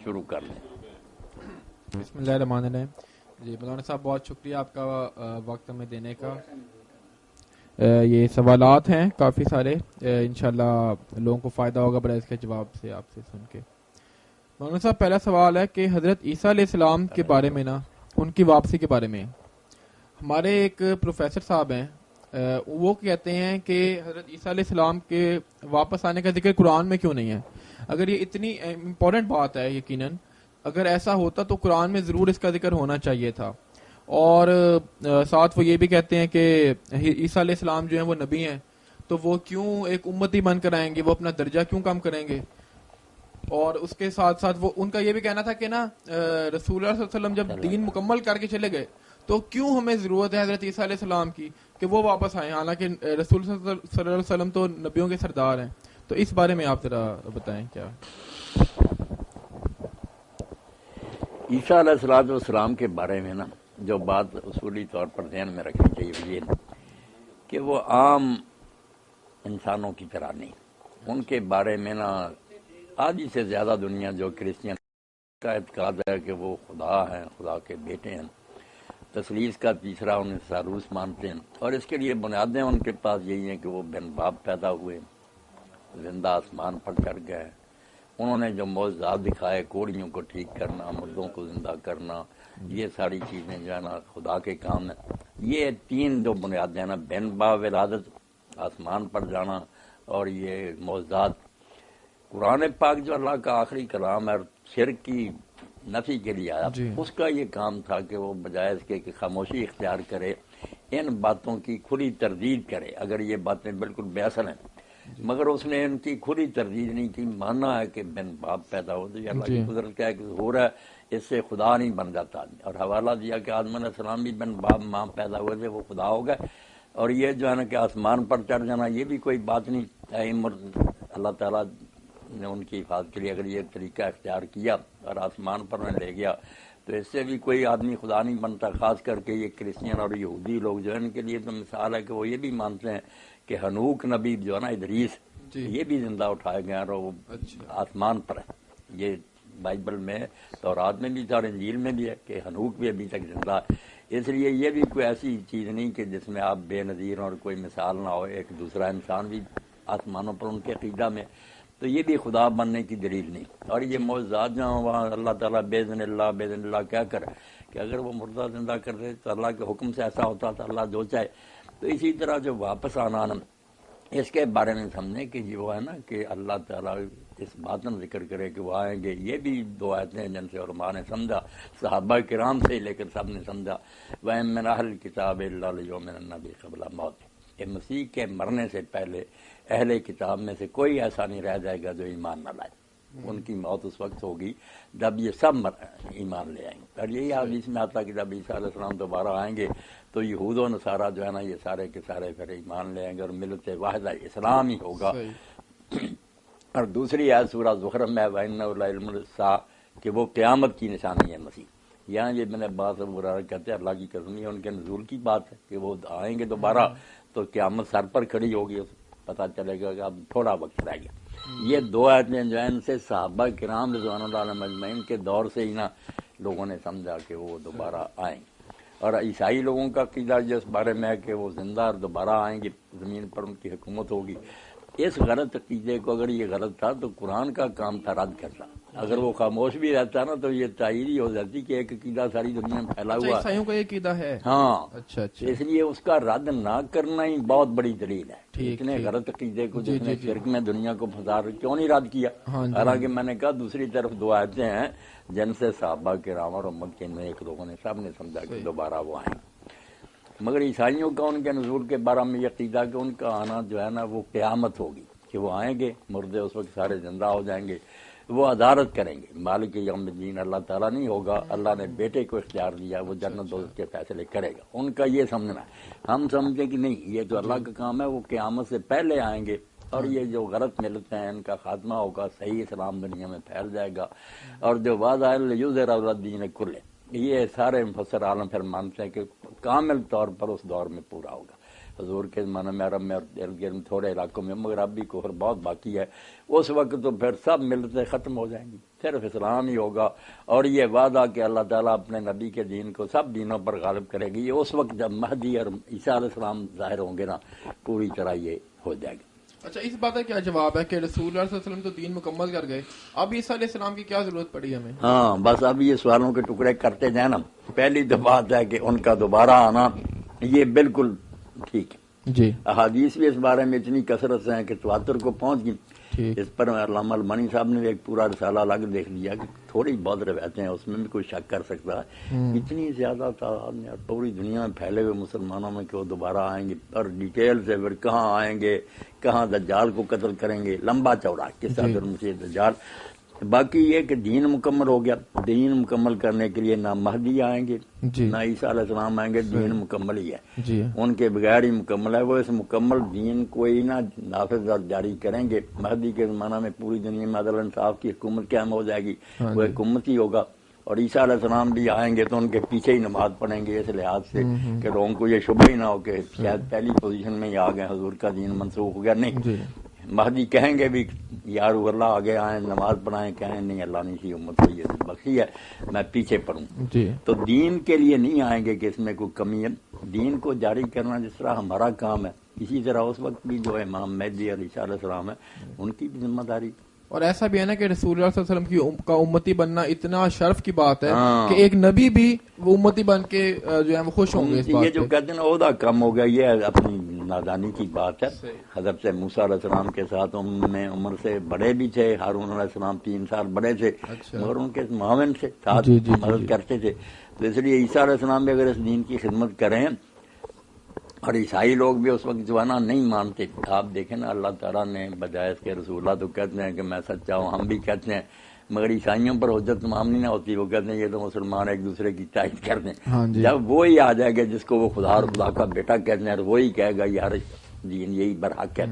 شروع کر لیں. بسم اللہ الرحمن الرحیم. جی مولانا صاحب بہت شکریہ آپ کا وقت ہمیں دینے کا. یہ سوالات ہیں کافی سارے, انشاءاللہ لوگوں کو فائدہ ہوگا بڑا اس کے جواب سے آپ سے سن کے. مولانا صاحب پہلا سوال ہے کہ حضرت عیسیٰ علیہ السلام کے بارے میں نا, ان کی واپسی کے بارے میں ہمارے ایک پروفیسر صاحب ہیں, وہ کہتے ہیں کہ حضرت عیسیٰ علیہ السلام کے واپس آنے کا ذکر قرآن میں کیوں نہیں ہے؟ اگر یہ اتنی امپورٹنٹ بات ہے, یقیناً اگر ایسا ہوتا تو قرآن میں ضرور اس کا ذکر ہونا چاہیے تھا. اور ساتھ وہ یہ بھی کہتے ہیں کہ عیسیٰ علیہ السلام جو ہیں وہ نبی ہیں, تو وہ کیوں ایک امتی بن کر آئیں گے, وہ اپنا درجہ کیوں کم کریں گے؟ اور اس کے ساتھ ساتھ وہ ان کا یہ بھی کہنا تھا کہ نا رسول اللہ صلی اللہ علیہ وسلم جب دین مکمل کر کے چلے گئے تو کیوں ہمیں ضرورت ہے حضرت عیسیٰ علیہ السلام کی کہ وہ واپس آئیں, حالانکہ رسول صلی اللہ علیہ وسلم تو نبیوں کے سردار ہیں. تو اس بارے میں آپ ذرا بتائیں کیا. عیسیٰ علیہ السلام کے بارے میں نا جو بات اصولی طور پر ذہن میں رکھنی چاہیے وہ یہ کہ وہ عام انسانوں کی طرح نہیں. ان کے بارے میں نا آدھی سے زیادہ دنیا جو کرسچین کا اعتقاد ہے کہ وہ خدا ہیں, خدا کے بیٹے ہیں. تثلیث کا تیسرا انہیں ثالوث مانتے ہیں, اور اس کے لیے بنیادیں ان کے پاس یہی ہیں کہ وہ بن باپ پیدا ہوئے, زندہ آسمان پر چڑھ گئے. انہوں نے جو معجزات دکھائے, کوڑیوں کو ٹھیک کرنا, مردوں کو زندہ کرنا, یہ ساری چیزیں جو ہے نا خدا کے کام ہیں. یہ تین جو بنیادیں ہیں نا, بن باپ ولادت, آسمان پر جانا, اور یہ معجزات. قرآن پاک جو اللہ کا آخری کلام ہے, شرک کی نفی کے لیے آیا, اس کا یہ کام تھا کہ وہ بجائے اس کے کہ خاموشی اختیار کرے, ان باتوں کی کھلی تردید کرے. اگر یہ باتیں بالکل بے اثر ہیں, مگر اس نے ان کی کھلی تردید نہیں کی. ماننا ہے کہ بن باپ پیدا ہو تو یہ اللہ کی قدرت کا ایک ظہور ہے, اس سے خدا نہیں بن جاتا. اور حوالہ دیا کہ آدم علیہ السلام بھی بن باپ ماں پیدا ہوئے تھے, وہ خدا ہو گئے. اور یہ جو ہے نا کہ آسمان پر چڑھ جانا, یہ بھی کوئی بات نہیں. اللہ تعالیٰ نے ان کی حفاظت کے لیے اگر یہ طریقہ اختیار کیا اور آسمان پر انہیں لے گیا, تو اس سے بھی کوئی آدمی خدا نہیں بنتا. خاص کر کے یہ کرسچین اور یہودی لوگ جو ہیں, ان کے لیے تو مثال ہے کہ وہ یہ بھی مانتے ہیں کہ ہنوک نبی جو ہے نا, ادریس, یہ بھی زندہ اٹھائے گئے اور وہ آسمان پر ہے. یہ بائبل میں, تورات میں بھی تھا اور انجیل میں بھی ہے کہ ہنوک بھی ابھی تک زندہ ہے. اس لیے یہ بھی کوئی ایسی چیز نہیں کہ جس میں آپ بے نظیر اور کوئی مثال نہ ہو. ایک دوسرا انسان بھی آسمانوں پر ان کے عقیدہ میں, تو یہ بھی خدا بننے کی دلیل نہیں. اور یہ معجزات جو وہاں اللہ تعالیٰ باذن اللہ کیا کر کہ اگر وہ مردہ زندہ کر دے تو اللہ کے حکم سے ایسا ہوتا تھا, اللہ جو چاہے. تو اسی طرح جو واپس آنا اس کے بارے میں سمجھیں کہ یہ وہ ہے نا کہ اللہ تعالیٰ اس بات میں ذکر کرے کہ وہ آئیں گے. یہ بھی دو آیتیں ہیں جن سے علماء نے سمجھا, صحابہ کرام سے لے کر سب نے سمجھا. وَإِن مِّنْ أَهْلِ الْكِتَابِ إِلَّا لِيُؤْمِنَنَّ بِهِ قَبْلَ مَوْتِهِ, کہ مسیح کے مرنے سے پہلے اہل کتاب میں سے کوئی ایسا نہیں رہ جائے گا جو ایمان نہ لائے. ان کی موت اس وقت ہوگی جب یہ سب ایمان لے آئیں گے. اور یہی حدیث میں آتا کہ جب عیسیٰ علیہ السلام دوبارہ آئیں گے تو یہود و نصارہ جو ہے نا, یہ سارے کے سارے پھر ایمان لے آئیں گے اور ملت واحدہ اسلام ہی ہوگا. اور دوسری آیت سورہ زخرف میں وَإِنَّهُ لَعِلْمٌ لِلسَّاعَةِ, کہ وہ قیامت کی نشانی ہے مسیح. یہاں یہ میں نے بات کہتے ہیں اللہ کی قسم, یہ ان کے نزول کی بات ہے کہ وہ آئیں گے دوبارہ تو قیامت سر پر کھڑی ہوگی, پتہ چلے گا کہ اب تھوڑا وقت رہ گیا. یہ دو آیتیں جو ہیں ان سے صحابہ کرام رضوان اللہ علیہم اجمعین کے دور سے ہی نا لوگوں نے سمجھا کہ وہ دوبارہ آئیں. اور عیسائی لوگوں کا عقیدہ جس بارے میں ہے کہ وہ زندہ اور دوبارہ آئیں گے, زمین پر ان کی حکومت ہوگی. اس غلط عقیدے کو, اگر یہ غلط تھا تو قرآن کا کام تھا رد کرنا. اگر وہ خاموش بھی رہتا نا تو یہ تائید ہی ہو جاتی کہ ایک عقیدہ ساری دنیا میں پھیلا ہوا عیسائیوں کا یہ عقیدہ ہے. ہاں, اچھا. اس لیے اس کا رد نہ کرنا ہی بہت بڑی دلیل ہے. اتنے غلط عقیدے کو جس نے شرک میں دنیا کو پھنسا کیوں نہیں رد کیا؟ حالانکہ میں نے کہا دوسری طرف دو آیتیں ہیں جن سے صحابہ کرام اور امت کے نیک لوگوں نے سب نے سمجھا کہ دوبارہ وہ آئیں. مگر عیسائیوں کا ان کے نزول کے بارے میں یہ عقیدہ کہ ان کا آنا جو ہے نا وہ قیامت ہوگی, کہ وہ آئیں گے, مردے اس وقت سارے زندہ ہو جائیں گے, وہ عدالت کریں گے. مالک یوم الدین اللہ تعالیٰ نہیں ہوگا, اللہ نے بیٹے کو اختیار دیا, وہ جنت دوزخ کے فیصلے کرے گا. ان کا یہ سمجھنا ہے. ہم سمجھیں کہ نہیں, یہ تو اللہ کا کام ہے, وہ قیامت سے پہلے آئیں گے اور یہ جو غلط ملتے ہیں ان کا خاتمہ ہوگا, صحیح اسلام دنیا میں پھیل جائے گا. اور جو وعدہ یظہر الدین کلہ, یہ سارے مفسر عالم پھر مانتے ہیں کہ کامل طور پر اس دور میں پورا ہوگا. حضور کے زمانے میں عرب میں اور ارد گرد تھوڑے علاقوں میں، مگر اب بھی کفر بہت باقی ہے، اس وقت تو پھر سب ملتیں ختم ہو جائیں گی، صرف اسلام ہی ہوگا، اور یہ وعدہ کہ اللہ تعالیٰ اپنے نبی کے دین کو سب دینوں پر غالب کرے گی، یہ اس وقت جب مہدی اور عیسیٰ علیہ السلام ظاہر ہوں گے نا، پوری طرح یہ ہو جائے گا۔ اچھا، اس بات کا کیا جواب ہے کہ رسول اللہ صلی اللہ علیہ وسلم تو دین مکمل کر گئے، اب عیسیٰ علیہ السلام کی کیا ضرورت پڑی ہمیں؟ ہاں بس اب یہ سوالوں کے ٹکڑے کرتے جائیں نا، پہلی تو بات ہے کہ ان کا دوبارہ آنا یہ بالکل ٹھیک ہے، جی، احادیث بھی اس بارے میں اتنی کثرت سے ہیں کہ تواتر کو پہنچ گئی، ٹھیک، اس پر علامہ المانی صاحب نے ایک پورا رسالہ الگ دیکھ لیا کہ تھوڑی بہت روایتیں ہیں، اس میں بھی کوئی شک کر سکتا ہے، اتنی زیادہ تعداد میں اور پوری دنیا میں پھیلے ہوئے مسلمانوں میں کہ وہ دوبارہ آئیں گے، اور ڈیٹیل سے پھر کہاں آئیں گے، کہاں دجال کو قتل کریں گے، لمبا چوڑا قصہ پھر مسیح دجال۔ باقی یہ کہ دین مکمل ہو گیا، دین مکمل کرنے کے لیے نہ مہدی آئیں گے جی، نہ عیسیٰ علیہ السلام آئیں گے، دین مکمل ہی ہے، جی، ان کے بغیر ہی مکمل ہے، وہ اس مکمل دین کو ہی نہ نافذ اور جاری کریں گے۔ مہدی کے زمانہ میں پوری دنیا میں عدل انصاف کی حکومت قائم ہو جائے گی، وہ حکومت ہی ہوگا، اور عیسیٰ علیہ السلام بھی آئیں گے تو ان کے پیچھے ہی نماز پڑھیں گے، اس لحاظ سے کہ لوگوں کو یہ شبہ ہی نہ ہو کہ شاید پہلی پوزیشن میں ہی آ گئے، حضور کا دین منسوخ ہو گیا، نہیں، مہدی کہیں گے بھی یار اللہ آگے آئیں نماز پڑھائیں، کہیں نہیں اللہ نے اسی امت کو یہ بخشی ہے میں پیچھے پڑھوں، تو دین کے لیے نہیں آئیں گے کہ اس میں کوئی کمی ہے، دین کو جاری کرنا جس طرح ہمارا کام ہے، اسی طرح اس وقت بھی جو امام مہدی اور عیسیٰ علیہ السلام ہے ان کی بھی ذمہ داری۔ اور ایسا بھی ہے نا کہ رسول اللہ صلی اللہ علیہ وسلم کا امتی بننا اتنا شرف کی بات ہے کہ ایک نبی بھی وہ امتی بن کے جو ہے وہ خوش ہوں گے اس بات یہ جو کہتے ہیں نا عہدہ کم ہو گیا، یہ اپنی نادانی کی بات ہے۔ حضرت موسیٰ علیہ السلام کے ساتھ میں عمر سے بڑے بھی تھے، ہارون علیہ السلام 3 سال بڑے تھے، مگر ان کے معاون سے ساتھ مدد کرتے تھے، تو اس لیے عیسیٰ علیہ السلام بھی اگر اس دین کی خدمت کریں، اور عیسائی لوگ بھی اس وقت جو ہے نا نہیں مانتے، آپ دیکھیں نا اللہ تعالیٰ نے بجائے اس کے رسول اللہ تو کہتے ہیں کہ میں سچا ہوں، ہم بھی کہتے ہیں، مگر عیسائیوں پر حجت تمام نہیں نہ ہوتی، وہ کہتے ہیں یہ تو مسلمان ایک دوسرے کی تائید کرتے ہیں، جب وہی آ جائے گا جس کو وہ خدا اور خدا کا بیٹا کہتے ہیں اور وہی کہے گا یار دین یہی برحق ہے،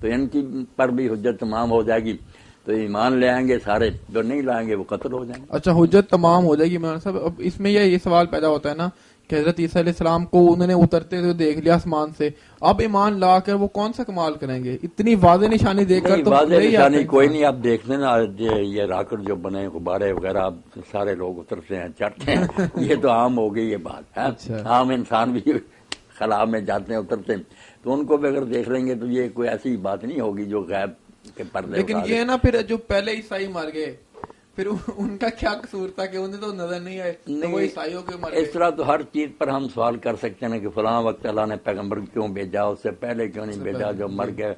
تو ان کی پر بھی حجت تمام ہو جائے گی، تو ایمان لے آئیں گے سارے، جو نہیں لائیں گے وہ قتل ہو جائیں گے۔ اچھا، حجت تمام ہو جائے گی مولانا صاحب، اب اس میں یہ سوال پیدا ہوتا ہے نا کہ حضرت عیسیٰ علیہ السلام کو انہوں نے اترتے ہوئے دیکھ لیا آسمان سے، اب ایمان لا کر وہ کون سا کمال کریں گے؟ اتنی واضح نشانی دیکھ کر تو واضح نشانی کوئی نہیں، آپ دیکھتے نا یہ راکٹ جو بنے غبارے وغیرہ سارے لوگ اترتے ہیں چڑھتے ہیں، یہ تو عام ہو گئی یہ بات ہے، عام انسان بھی خلا میں جاتے ہیں اترتے ہیں، تو ان کو بھی اگر دیکھ لیں گے تو یہ کوئی ایسی بات نہیں ہوگی جو غیب کے پردے۔ لیکن یہ نا پھر جو پہلے عیسائی مر گئے پھر ان کا کیا قصور تھا کہ انہیں تو نظر نہیں آئے، تو وہ عیسائیوں کے مر گئے؟ اس طرح تو ہر چیز پر ہم سوال کر سکتے ہیں کہ فلاں وقت اللہ نے پیغمبر کیوں بھیجا، اس سے پہلے کیوں نہیں بھیجا، جو مر گئے۔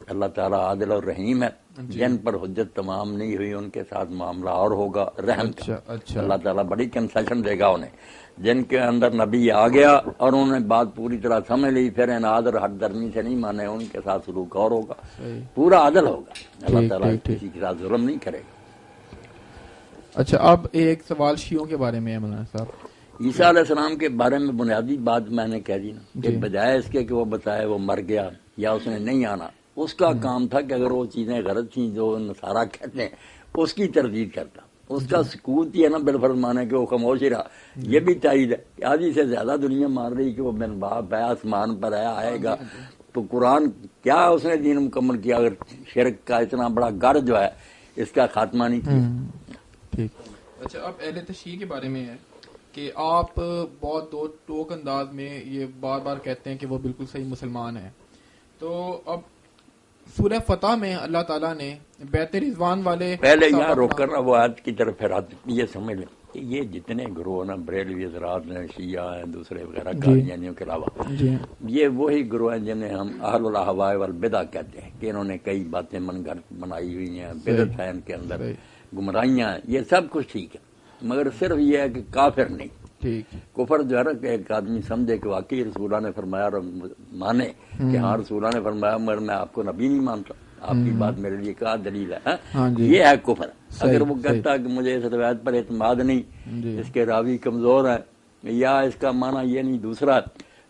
اللہ تعالیٰ عادل اور رحیم ہے، جن پر حجت تمام نہیں ہوئی ان کے ساتھ معاملہ اور ہوگا رحم کا، اللہ تعالیٰ بڑی کنسیشن دے گا انہیں۔ جن کے اندر نبی آ گیا اور انہوں نے بات پوری طرح سمجھ لی، پھر اناد اور حد درمی سے نہیں مانے، ان کے ساتھ سلوک اور ہوگا، پورا عدل ہوگا، اللہ تعالیٰ کسی کے ساتھ ظلم نہیں کرے گا۔ اچھا، اب ایک سوال شیعوں کے بارے میں ہے مولانا صاحب۔ عیسیٰ علیہ السلام کے بارے میں بنیادی بات میں نے کہہ دی نا کہ بجائے اس کے کہ وہ بتائے وہ مر گیا یا اس نے نہیں آنا، اس کا کام تھا کہ اگر وہ چیزیں غلط تھیں جو نصارہ کہتے ہیں اس کی تردید کرتا، اس کا سکوت ہی ہے نا بالفرض مانے کہ وہ خاموش ہی رہا، یہ بھی تائید ہے کہ آدھی سے زیادہ دنیا مان رہی کہ وہ بن باپ ہے، آسمان پر ہے، آئے گا، تو قرآن کیا اس نے دین مکمل کیا اگر شرک کا اتنا بڑا گڑھ جو ہے اس کا خاتمہ نہیں کیا۔ اچھا، اب اہل تشیع کے بارے میں ہے کہ آپ بہت دو ٹوک انداز میں یہ بار بار کہتے ہیں کہ وہ بالکل صحیح مسلمان ہیں، تو اب سورہ فتح میں اللہ تعالیٰ نے بیت رضوان والے، پہلے یہاں روک کر وہ آیت کی طرف یہ سمجھ لیں کہ یہ جتنے گروہ نا بریلوی حضرات ہیں، شیعہ ہیں، دوسرے وغیرہ قادیانیوں کے علاوہ، یہ وہی گروہ ہیں جنہیں ہم اہل الاہواء والبدع کہتے ہیں کہ انہوں نے کئی باتیں من گھڑت بنائی ہوئی ہیں، بدعت ہے ان کے اندر، گمراہیاں ہیں، یہ سب کچھ ٹھیک ہے، مگر صرف یہ ہے کہ کافر نہیں۔ کفر جو ہے نا کہ ایک آدمی سمجھے کہ واقعی رسول اللہ نے فرمایا اور مانے کہ ہاں رسول اللہ نے فرمایا مگر میں آپ کو نبی نہیں مانتا، آپ کی بات میرے لیے کیا دلیل ہے، یہ ہے کفر۔ اگر وہ کہتا ہے کہ مجھے اس روایت پر اعتماد نہیں، اس کے راوی کمزور ہیں، یا اس کا معنی یہ نہیں دوسرا،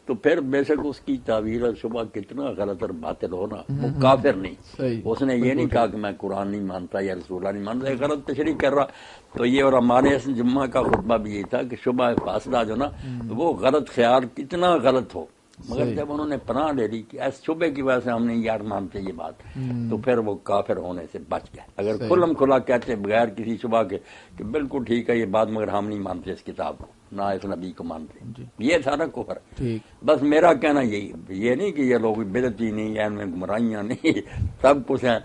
تو پھر بے شک اس کی تعویل اور شبہ کتنا غلط اور باطل ہونا، وہ کافر نہیں۔ اس نے یہ نہیں کہا کہ میں قرآن نہیں مانتا یا رسول اللہ نہیں مانتا، غلط تشریح کر رہا۔ تو یہ اور ہمارے اس جمعہ کا خطبہ بھی یہ تھا کہ شبہ فاصلہ جو نا وہ غلط خیال کتنا غلط ہو، مگر جب انہوں نے پناہ لے لی کہ اس شبے کی وجہ سے ہم نہیں یار مانتے یہ بات، تو پھر وہ کافر ہونے سے بچ گئے. اگر کھلم کھلا کہتے بغیر کسی شبہ کے کہ بالکل ٹھیک ہے یہ بات مگر ہم نہیں مانتے اس کتاب کو، نہ اس نبی کو مانتے، یہ سارا کفر ہے. بس میرا کہنا یہی، یہ نہیں کہ یہ لوگ بدعتی نہیں یا ان میں گمراہیاں نہیں، سب کچھ ہیں.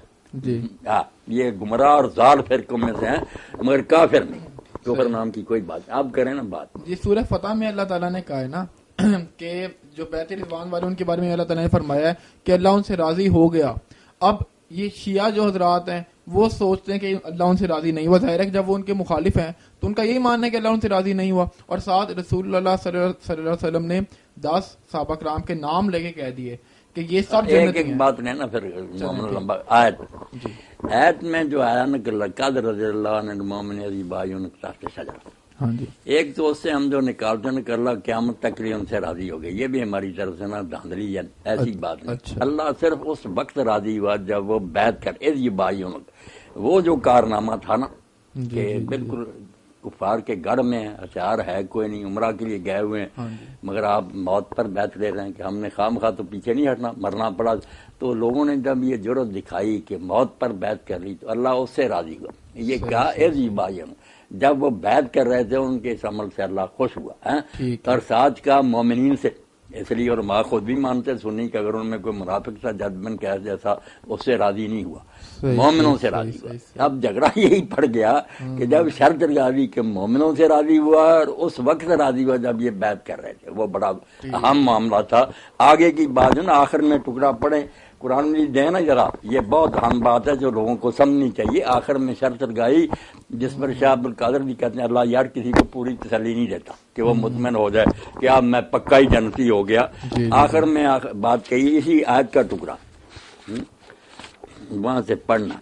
ہاں یہ گمراہ اور ضال فرقوں میں سے ہیں مگر کافر نہیں. کفر نام کی کوئی بات آپ کریں نا بات. جی سورہ فتح میں اللہ تعالیٰ نے کہا ہے نا کہ جو بیت رضوان والے ان کے بارے میں اللہ تعالیٰ نے فرمایا ہے کہ اللہ ان سے راضی ہو گیا. اب یہ شیعہ جو حضرات ہیں وہ سوچتے ہیں کہ اللہ ان سے راضی نہیں ہوا. ظاہر ہے کہ جب وہ ان کے مخالف ہیں تو ان کا یہی ماننا ہے کہ اللہ ان سے راضی نہیں ہوا. اور ساتھ رسول اللہ صلی اللہ علیہ وسلم نے 10 صحابہ کرام کے نام لے کے کہہ دیے کہ یہ سب جنتی ہیں. ایک بات نہیں نا پھر لمبا آیت میں جو آیا نا کہ لقد رضی اللہ عنہ المؤمنین اذ یبایعونک تحت الشجرۃ، ہاں جی ایک تو اس سے ہم جو نکالتے ہیں کہ اللہ قیامت تک لیے ان سے راضی ہو گئے، یہ بھی ہماری طرف سے نا دھاندلی ہے، ایسی بات نہیں. اللہ صرف اس وقت راضی ہوا جب وہ بیعت کر اذ یبایعونک، وہ جو کارنامہ تھا نا کہ بالکل کفار کے گڑھ میں ہتھیار ہے کوئی نہیں، عمرہ کے لیے گئے ہوئے ہیں مگر آپ موت پر بیعت لے رہے ہیں کہ ہم نے خواہ تو پیچھے نہیں ہٹنا، مرنا پڑا. تو لوگوں نے جب یہ جرأت دکھائی کہ موت پر بیعت کر لی تو اللہ اس سے راضی ہوا. یہ کہا اذ یبایعونک، جب وہ بیعت کر رہے تھے ان کے اس عمل سے اللہ خوش ہوا. اور ساتھ کا مومنین سے، اس لیے اور ماں خود بھی مانتے سنی کہ اگر ان میں کوئی منافق تھا ججمنٹ کہہ جیسا اس سے راضی نہیں ہوا، مومنوں سے راضی ہوا. اب جھگڑا یہی پڑ گیا کہ جب شرط لگاوی کہ مومنوں سے راضی ہوا اور اس وقت راضی ہوا جب یہ بیعت کر رہے تھے، وہ بڑا اہم معاملہ تھا. آگے کی بات ہے نا آخر میں ٹکڑا پڑے قرآن میں دے نا ذرا، یہ بہت اہم بات ہے جو لوگوں کو سمجھنی چاہیے. آخر میں شرط لگائی جس پر شاہ عبد القادر بھی کہتے ہیں اللہ یار کسی کو پوری تسلی نہیں دیتا کہ وہ مطمئن ہو جائے کہ اب میں پکا ہی جنتی ہو گیا. آخر میں بات کہی اسی آیت کا ٹکڑا وہاں سے پڑھنا.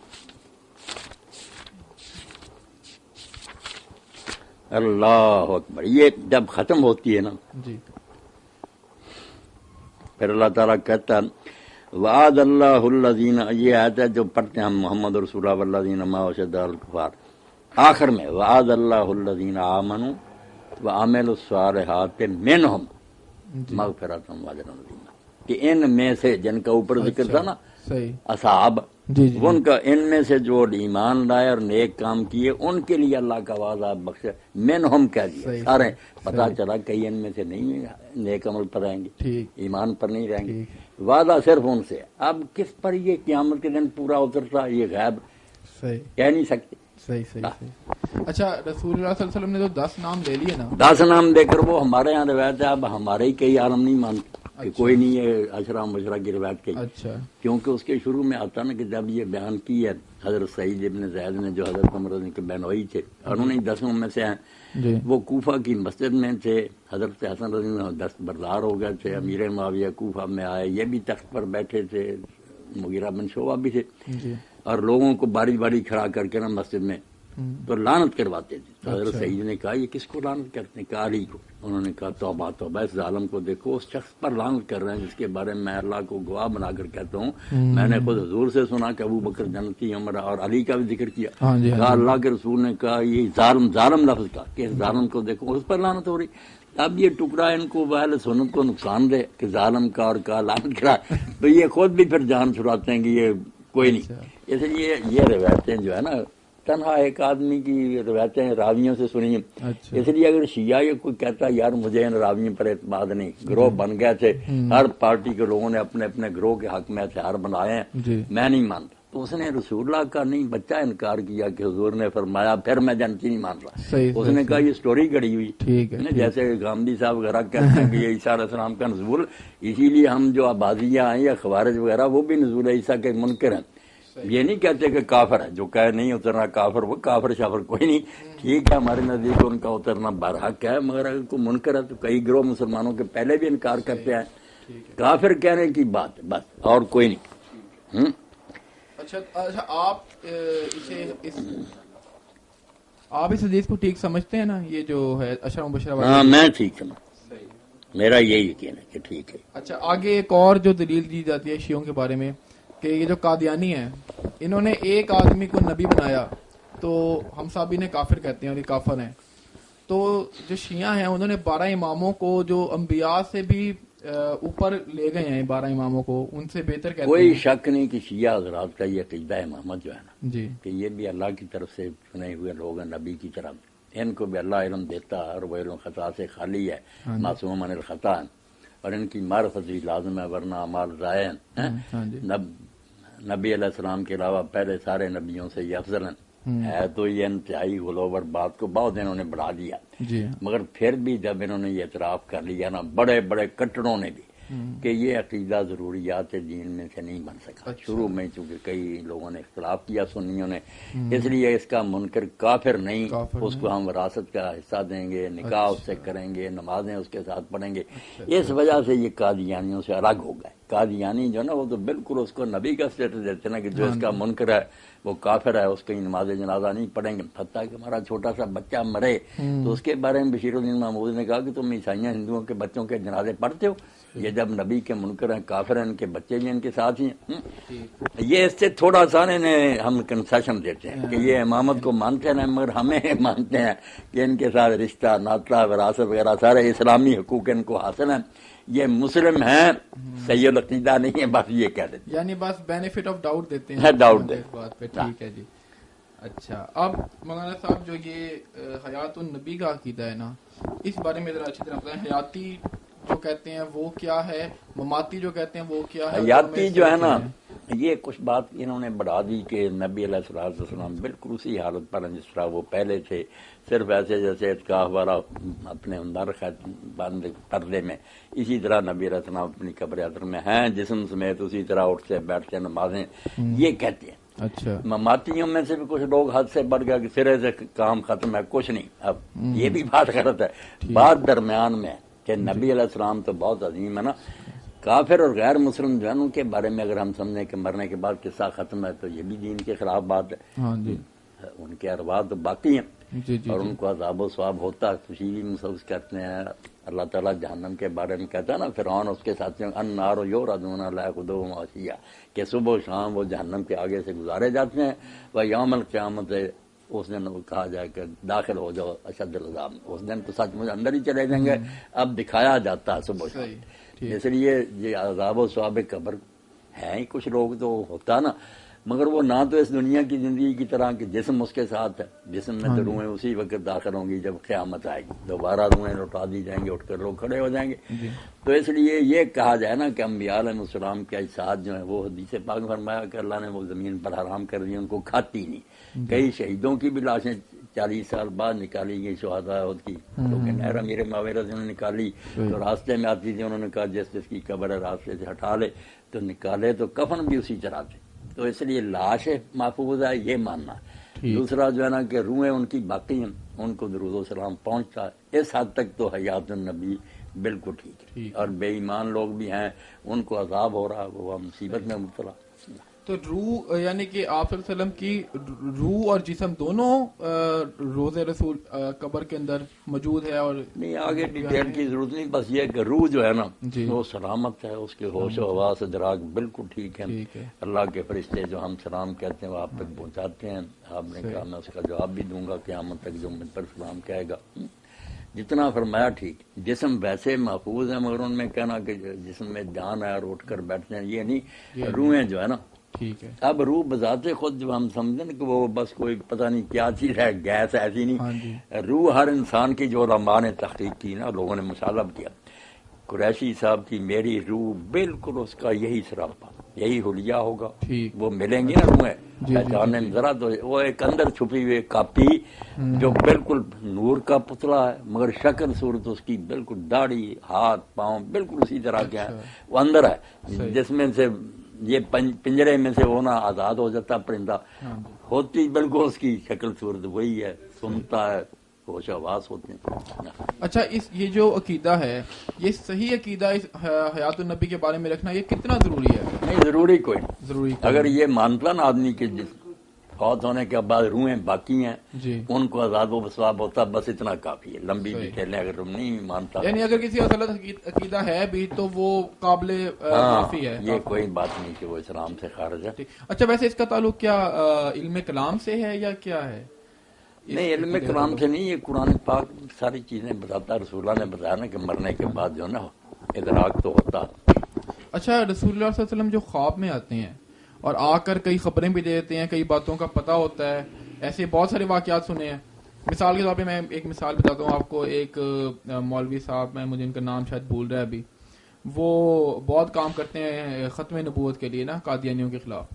اللہ اکبر، یہ جب ختم ہوتی ہے نا پھر اللہ تعالیٰ کہتا وعد اللہ الذین، یہ آیت ہے جو پڑھتے ہیں ہم محمد رسول اللہ والذین معہ اشداء علی الکفار. آخر میں وعد اللہ الذین آمنوا وعملوا الصالحات منہم مغفرۃ واجر عظیم، کہ ان میں سے جن کا اوپر ذکر تھا نا اصحاب، ان کا ان میں سے جو ایمان لائے اور نیک کام کیے ان کے لیے اللہ کا وعدہ بخش منہم کہہ دیا. سارے پتہ چلا کئی ان میں سے نہیں نیک عمل پر رہیں گے، ایمان پر نہیں رہیں گے، وعدہ صرف ان سے. اب کس پر یہ قیامت کے دن پورا اترتا یہ غیب کہہ نہیں سکتے. اچھا رسول اللہ صلی اللہ علیہ وسلم نے جو 10 نام لے لیے نا، 10 نام دے کر وہ ہمارے یہاں روایت ہے. اب ہمارے ہی کئی عالم نہیں مانتے کہ کوئی نہیں یہ اشرا مشرا کی روایت کہی، کیونکہ اس کے شروع میں آتا نا کہ جب یہ بیان کی ہے حضرت سعید ابن زید نے جو حضرت عمر کے بہنوئی تھے انہوں نے 10 میں سے ہیں، وہ کوفہ کی مسجد میں تھے. حضرت حسن رضی اللہ عنہ 10 بردار ہو گئے تھے، امیر معاویہ کوفہ میں آئے، یہ بھی تخت پر بیٹھے تھے، مغیرہ بن شعبہ بھی تھے، اور لوگوں کو باری باری کھڑا کر کے نا مسجد میں تو لعنت کرواتے تھے. تو حضرت سعید نے کہا یہ کس کو لعنت کرتے ہیں؟ کہا علی کو. انہوں نے کہا توبہ توبہ، اس ظالم کو دیکھو، اس شخص پر لعنت کر رہے ہیں جس کے بارے میں اللہ کو گواہ بنا کر کہتا ہوں میں نے خود حضور سے سنا کہ ابو بکر جنتی، عمر اور علی کا بھی ذکر کیا. کہا اللہ کے رسول نے کہا یہ ظالم لفظ کا کہ اس ظالم کو دیکھو اس پر لعنت ہو رہی. اب یہ ٹکڑا ان کو اہل سنت کو نقصان دے کہ ظالم کا اور کا لعنت کرا، تو یہ خود بھی پھر جان چھڑاتے ہیں کہ یہ کوئی نہیں. اس لیے یہ روایتیں جو ہے نا تنہا ایک آدمی کی روایتیں راویوں سے سنی، اس لیے اگر شیعہ یہ کوئی کہتا یار مجھے ان راویوں پر اعتماد نہیں، گروہ بن گئے تھے، ہر پارٹی کے لوگوں نے اپنے اپنے گروہ کے حق میں ہتھیار بنائے ہیں، میں نہیں مانتا. تو اس نے رسول اللہ کا نہیں بچہ انکار کیا کہ حضور نے فرمایا پھر میں جنتی نہیں مان رہا. اس نے کہا یہ سٹوری گڑی ہوئی، جیسے گاندھی صاحب وغیرہ کہتے ہیں کہ یہ عیسیٰ علیہ السلام کا نزول، اسی لیے ہم جو آبادیاں ہیں یا خوارج وغیرہ وہ بھی نزول عیسیٰ کے منکر ہیں. یہ نہیں کہتے کہ کافر ہے، جو کہے نہیں اترنا کافر، وہ کافر شافر کوئی نہیں. ٹھیک ہے ہمارے نزدیک ان کا اترنا برحق ہے، مگر اگر کوئی منکر ہے تو کئی گروہ مسلمانوں کے پہلے بھی انکار کرتے ہیں. کافر کہنے کی بات بس اور کوئی نہیں. اچھا آپ اس حدیث کو ٹھیک سمجھتے ہیں نا، یہ جو ہے اشرا مبشرہ والا؟ ہاں میں ٹھیک سمجھتا، میرا یہی یقین ہے کہ ٹھیک ہے. اچھا آگے ایک اور جو دلیل دی جاتی ہے شیعوں کے بارے میں کہ یہ جو قادیانی ہیں انہوں نے ایک آدمی کو نبی بنایا تو ہم سب انہیں کافر کہتے ہیں اور یہ کافر ہیں. تو جو شیعہ ہیں انہوں نے 12 اماموں کو جو انبیاء سے بھی اوپر لے گئے ہیں 12 اماموں کو، ان سے بہتر کہتے کوئی ہیں؟ شک نہیں کہ شیعہ حضرات کا یہ عقیدہ امامت جو ہے نا، جی کہ یہ بھی اللہ کی طرف سے چنے ہوئے لوگ ہیں نبی کی طرح، ان کو بھی اللہ علم دیتا ہے اور وہ علم خطا سے خالی ہے، ہاں جی۔ معصوم عن الخطا ہے، اور ان کی معرفت بھی لازم ہے ورنہ اعمال ضائع ہیں۔ ہاں جی نبی علیہ السلام کے علاوہ پہلے سارے نبیوں سے یہ افضل ہیں، ہے تو یہ انتہائی غلوور بات کو بہت انہوں نے بڑھا دیا، جی مگر پھر بھی جب انہوں نے یہ اعتراف کر لیا نا، بڑے بڑے کٹڑوں نے بھی، کہ یہ عقیدہ ضروریات دین میں سے نہیں بن سکا شروع میں، چونکہ کئی لوگوں نے اختلاف کیا سنیوں نے، اس لیے اس کا منکر کافر نہیں، اس کو ہم وراثت کا حصہ دیں گے، نکاح اس سے کریں گے، نمازیں اس کے ساتھ پڑھیں گے، اس وجہ سے یہ قادیانیوں سے الگ ہو گئے۔ قادیانی جو نا وہ تو بالکل اس کو نبی کا اسٹیٹس دیتے نا، کہ جو اس کا منکر ہے وہ کافر ہے، اس کی نماز جنازہ نہیں پڑھیں گے، حتیٰ کہ ہمارا چھوٹا سا بچہ مرے تو اس کے بارے میں بشیر الدین محمود نے کہا کہ تم عیسائیوں ہندوؤں کے بچوں کے جنازے پڑھتے ہو؟ یہ جب نبی کے منکر ہیں، کافر ہیں، ان کے بچے بھی ان کے ساتھ ہی ہیں۔ یہ اس سے تھوڑا سا ہم کنسیشن دیتے ہیں کہ یہ امامت کو مانتے ہیں، مگر ہمیں مانتے ہیں کہ ان کے ساتھ رشتہ ناطہ وراثت وغیرہ سارے اسلامی حقوق ان کو حاصل ہیں، یہ مسلم ہیں، صحیح العقیدہ نہیں ہے، بس یہ کہہ دیتے ہیں، یعنی بس بینیفٹ آف ڈاؤٹ دیتے ہیں ڈاؤٹ دے بات پہ۔ ٹھیک ہے جی۔ اچھا، اب مولانا صاحب جو یہ حیات النبی کا عقیدہ ہے نا، اس بارے میں ذرا اچھی طرح بتائیں، حیاتی جو کہتے ہیں وہ کیا ہے، مماتی جو کہتے ہیں وہ کیا ہے؟ حیاتی جو ہے نا، یہ کچھ بات انہوں نے بڑھا دی کہ نبی علیہ السلام بالکل اسی حالت پر ہیں جس طرح وہ پہلے تھے، صرف ایسے جیسے اتکاف والا اپنے اندر بند پردے میں، اسی طرح نبی علیہ السلام اپنی قبر اثر میں ہیں جسم سمیت، اسی طرح اٹھتے بیٹھتے نمازیں، یہ کہتے ہیں۔ اچھا، مماتیوں میں سے بھی کچھ لوگ حد سے بڑھ گیا کہ سرے سے کام ختم ہے، کچھ نہیں۔ اب یہ بھی بات غلط ہے، بات درمیان میں ہے کہ نبی علیہ السلام تو بہت عظیم ہے نا، کافر اور غیر مسلم جو ہے ان کے بارے میں اگر ہم سمجھیں کہ مرنے کے بعد قصہ ختم ہے تو یہ بھی دین کے خلاف بات ہے۔ ہاں جی، ان کے ارواح تو باقی ہیں جی جی اور ان کو عذاب و ثواب ہوتا ہے، خوشی بھی محسوس کرتے ہیں۔ اللہ تعالیٰ جہنم کے بارے میں کہتا ہے نا، فرعون اس کے ساتھیوں النار یعرضون علیہا غدوا وعشیا، کہ صبح و شام وہ جہنم کے آگے سے گزارے جاتے ہیں، و یوم القیامت اس دن وہ کہا جائے کہ داخل ہو جاؤ اشد العذاب، اس دن تو سچ مجھ اندر ہی چلے جائیں گے، اب دکھایا جاتا ہے صبح و شام۔ اس لیے یہ عذاب و ثواب قبر ہیں، کچھ لوگ تو ہوتا نا، مگر وہ نہ تو اس دنیا کی زندگی کی طرح کہ جسم اس کے ساتھ ہے، جسم میں تو روحیں اسی وقت داخل ہوں گی جب قیامت آئے گی، دوبارہ روحیں لوٹا دی جائیں گے، اٹھ کر لوگ کھڑے ہو جائیں گے۔ تو اس لیے یہ کہا جائے نا کہ انبیاء علیہ السلام کے اجساد جو ہیں وہ حدیث پاک میں فرمایا کہ اللہ نے وہ زمین پر حرام کر دی، ان کو کھاتی نہیں۔ کئی شہیدوں کی بھی لاشیں 40 سال بعد نکالی گئی، شہداء احد کی، کیونکہ نہر امیر معاویہ سے انہوں نے نکالی تو راستے میں آتی تھی، انہوں نے کہا جس جس کی قبر ہے راستے سے ہٹا لے، تو نکالے تو کفن بھی اسی طرح تھے۔ تو اس لیے لاش محفوظ ہے، یہ ماننا۔ دوسرا جو ہے نا کہ روحیں ان کی باقی ہیں، ان کو درود و سلام پہنچتا ہے، اس حد تک تو حیات النبی بالکل ٹھیک ہے۔ اور بے ایمان لوگ بھی ہیں، ان کو عذاب ہو رہا ہے، وہ مصیبت میں مبتلا۔ تو روح یعنی کہ آپ صلی اللہ علیہ وسلم کی روح اور جسم دونوں روضہ رسول قبر کے اندر موجود ہے؟ اور نہیں، آگے ڈیٹیل کی ضرورت نہیں، بس یہ کہ روح جو ہے نا وہ سلامت ہے، اس کے ہوش و حواس ادراک بالکل ٹھیک ہے۔ اللہ کے فرشتے جو ہم سلام کہتے ہیں وہ آپ تک پہنچاتے ہیں۔ آپ نے کہا میں اس کا جواب بھی دوں گا قیامت تک جو مجھ پر سلام کہے گا، جتنا فرمایا ٹھیک۔ جسم ویسے محفوظ ہے، مگر ان میں کہنا کہ جسم میں جان ہے اور اٹھ کر بیٹھتے ہیں، یہ نہیں۔ روحیں جو ہے نا، ٹھیک ہے، اب روح بذات خود جو ہم سمجھیں نا کہ وہ بس کوئی پتہ نہیں کیا چیز ہے، گیس ایسی نہیں۔ روح ہر انسان کی جو علماء نے تحقیق کی نا، لوگوں نے مشاہدہ کیا، قریشی صاحب کی میری روح بالکل اس کا یہی سراپا، یہی حلیہ ہوگا، وہ ملیں گی نا روحیں پہچاننے میں ذرا تو وہ ایک اندر چھپی ہوئی کاپی جو بالکل نور کا پتلا ہے، مگر شکل صورت اس کی بالکل داڑھی ہاتھ پاؤں بالکل اسی طرح کے ہیں، وہ اندر ہے، جس میں سے یہ پنجرے میں سے وہ نا آزاد ہو جاتا پرندہ، ہوتی بالکل اس کی شکل صورت وہی ہے، سنتا ہے، ہوش حواس ہوتے ہیں۔ اچھا، یہ جو عقیدہ ہے، یہ صحیح عقیدہ اس حیات النبی کے بارے میں رکھنا یہ کتنا ضروری ہے؟ نہیں، ضروری کوئی ضروری اگر یہ مانتا نا آدمی کے فوت ہونے کے بعد روحیں باقی ہیں، ان کو عذاب و ثواب ہوتا، بس اتنا کافی ہے۔ لمبی ڈیٹیلیں اگر تم نہیں مانتا، یعنی اگر کسی غلط عقیدہ ہے بھی تو وہ قابل معافی ہے، یہ کوئی بات نہیں کہ وہ اسلام سے خارج ہے۔ اچھا، ویسے اس کا تعلق کیا علم کلام سے ہے یا کیا ہے؟ نہیں، علم کلام سے نہیں، یہ قرآن پاک ساری چیزیں بتاتا، رسولہ نے بتایا نا کہ مرنے کے بعد جو نا ادراک تو ہوتا. اچھا، رسول اللہ صلی اللہ علیہ وسلم جو خواب میں آتے ہیں اور آ کر کئی خبریں بھی دے دیتے ہیں، کئی باتوں کا پتہ ہوتا ہے، ایسے بہت سارے واقعات سنے ہیں. مثال کے طور پہ میں ایک مثال بتاتا ہوں آپ کو. ایک مولوی صاحب ہیں، مجھے ان کا نام شاید بھول رہا ہے ابھی، وہ بہت کام کرتے ہیں ختم نبوت کے لیے نا، قادیانیوں کے خلاف.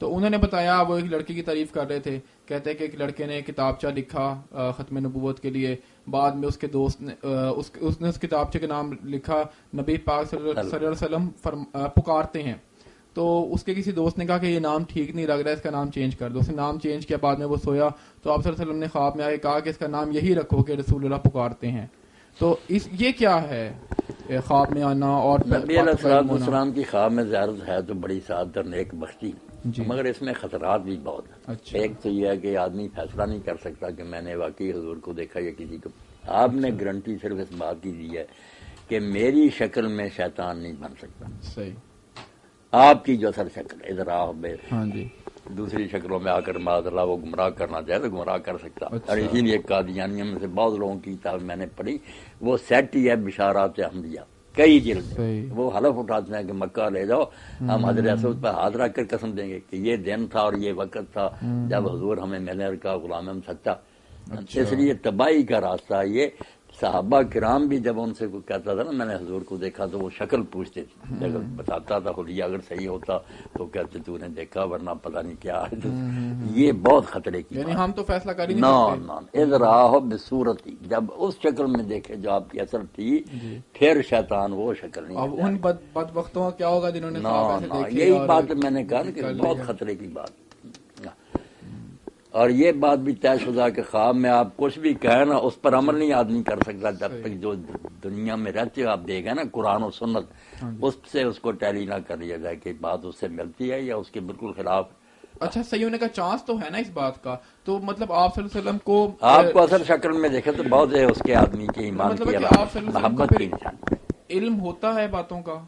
تو انہوں نے بتایا، وہ ایک لڑکی کی تعریف کر رہے تھے، کہتے ہیں کہ ایک لڑکے نے کتابچہ لکھا ختم نبوت کے لیے. بعد میں اس کے دوست نے اس کتابچے کا نام لکھا نبی پاک صلی اللہ علیہ وسلم پکارتے ہیں. تو اس کے کسی دوست نے کہا کہ یہ نام ٹھیک نہیں لگ رہا ہے، اس کا نام چینج کر دو. اس نے نام چینج کیا. بعد میں وہ سویا تو آپ صلی اللہ علیہ وسلم نے خواب میں آ کے کہا کہ اس کا نام یہی رکھو کہ رسول اللہ پکارتے ہیں. تو یہ کیا ہے خواب میں آنا؟ اور نبی علیہ السلام کی خواب میں زیارت ہے تو بڑی سعادت اور نیک بختی، مگر اس میں خطرات بھی بہت ہیں. ایک تو یہ ہے کہ آدمی فیصلہ نہیں کر سکتا کہ میں نے واقعی حضور کو دیکھا یا کسی کو. آپ نے گارنٹی صرف اس بات کی دی ہے کہ میری شکل میں شیطان نہیں بن سکتا. صحیح. آپ کی جو اصل شکل ادھر دوسری شکلوں میں آ کر معاذ اللہ وہ گمراہ کرنا چاہے تو گمراہ کر سکتا. اور اسی لیے قادیانیوں میں سے بہت لوگوں کی کتاب میں نے پڑھی، وہ سیٹ ہی ہے بشارات احمدیہ، کئی جلد. وہ حلف اٹھاتے ہیں کہ مکہ لے جاؤ، ہم حضرت اسود پہ ہاتھ رکھ کر قسم دیں گے کہ یہ دن تھا اور یہ وقت تھا جب حضور ہمیں ملنے کا غلام ہم سچا. اس لیے تباہی کا راستہ یہ. صحابہ کرام بھی جب ان سے کوئی کہتا تھا نا میں نے حضور کو دیکھا تو وہ شکل پوچھتے تھے. اگر بتاتا تھا خلیہ اگر صحیح ہوتا تو کہتے تو نے دیکھا ورنہ پتہ نہیں کیا. یہ بہت خطرے کی، یعنی ہم تو فیصلہ کر ہی نہیں سکتے. اذراہ بصورتی، جب اس شکل میں دیکھے جو آپ کی اصل تھی، پھر شیطان وہ شکل نہیں. اب ان بدبختوں کا کیا ہوگا جنہوں نے یہی بات میں نے کہا کہ بہت خطرے کی بات. اور یہ بات بھی طے شدہ کہ خواب میں آپ کچھ بھی کہیں نا اس پر عمل نہیں آدمی کر سکتا جب تک جو دنیا میں رہتے ہو آپ دیکھیں نا قرآن و سنت، اس سے اس کو ٹیلی نہ کر لیا جائے کہ بات اس سے ملتی ہے یا اس کے بالکل خلاف. اچھا، صحیح ہونے کا چانس تو ہے نا اس بات کا. تو مطلب آپ صلی اللہ علیہ وسلم کو آپ کو اصل شکل میں دیکھے تو بہت ہے اس کے آدمی کے ایمان کی محبت کی نشانی. علم ہوتا ہے باتوں کا.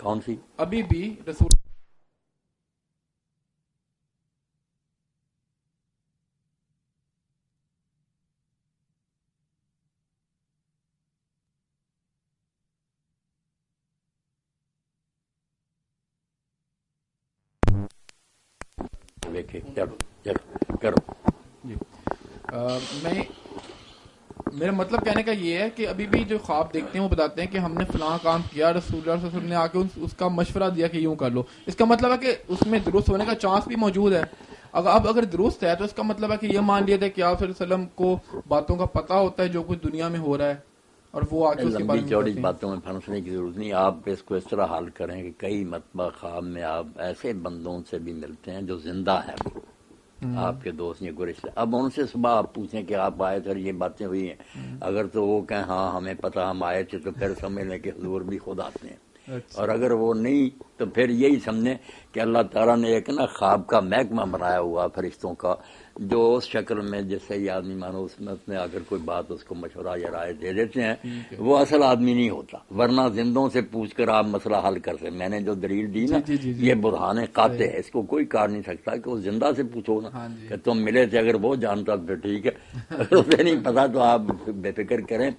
کون سی؟ ابھی بھی رسول کرو. میرا مطلب کہنے کا یہ ہے کہ ابھی بھی جو خواب دیکھتے ہیں وہ بتاتے ہیں کہ ہم نے فلاں کام کیا، رسول اللہ صلی اللہ علیہ وسلم نے آ کے اس کا مشورہ دیا کہ یوں کر لو. اس کا مطلب ہے کہ اس میں درست ہونے کا چانس بھی موجود ہے. اگر درست ہے تو اس کا مطلب ہے کہ یہ مان لیا تھا کہ آپ صلی اللہ علیہ وسلم کو باتوں کا پتہ ہوتا ہے جو کچھ دنیا میں ہو رہا ہے اور وہ آ کے اس کے بارے میں چوڑی باتوں میں پھنسنے کی ضرورت نہیں. آپ اس کو اس طرح حل کریں کہ کئی مرتبہ خواب میں آپ ایسے بندوں سے بھی ملتے ہیں جو زندہ ہیں، آپ کے دوست یا کوئی رشتے. اب ان سے صبح آپ پوچھیں کہ آپ آئے تھے یہ باتیں ہوئی ہیں، اگر تو وہ کہیں ہاں ہمیں پتہ ہم آئے تھے تو پھر سمجھ لیں کہ حضور بھی خود آتے ہیں. اور اگر وہ نہیں تو پھر یہی سمجھیں کہ اللہ تعالیٰ نے ایک نا خواب کا محکمہ بنایا ہوا فرشتوں کا جو اس شکل میں جس سے یہ آدمی مانو اس میں اگر کوئی بات اس کو مشورہ یا رائے دے دیتے ہیں وہ اصل آدمی نہیں ہوتا. ورنہ زندوں سے پوچھ کر آپ مسئلہ حل کر سکتے. میں نے جو دلیل دی نا یہ برہان قاطع ہے، اس کو کوئی کار نہیں سکتا کہ اس زندہ سے پوچھو نا کہ تم ملے تھے. اگر وہ جانتا تو ٹھیک ہے، اگر اسے نہیں پتا تو آپ بے فکر کریں.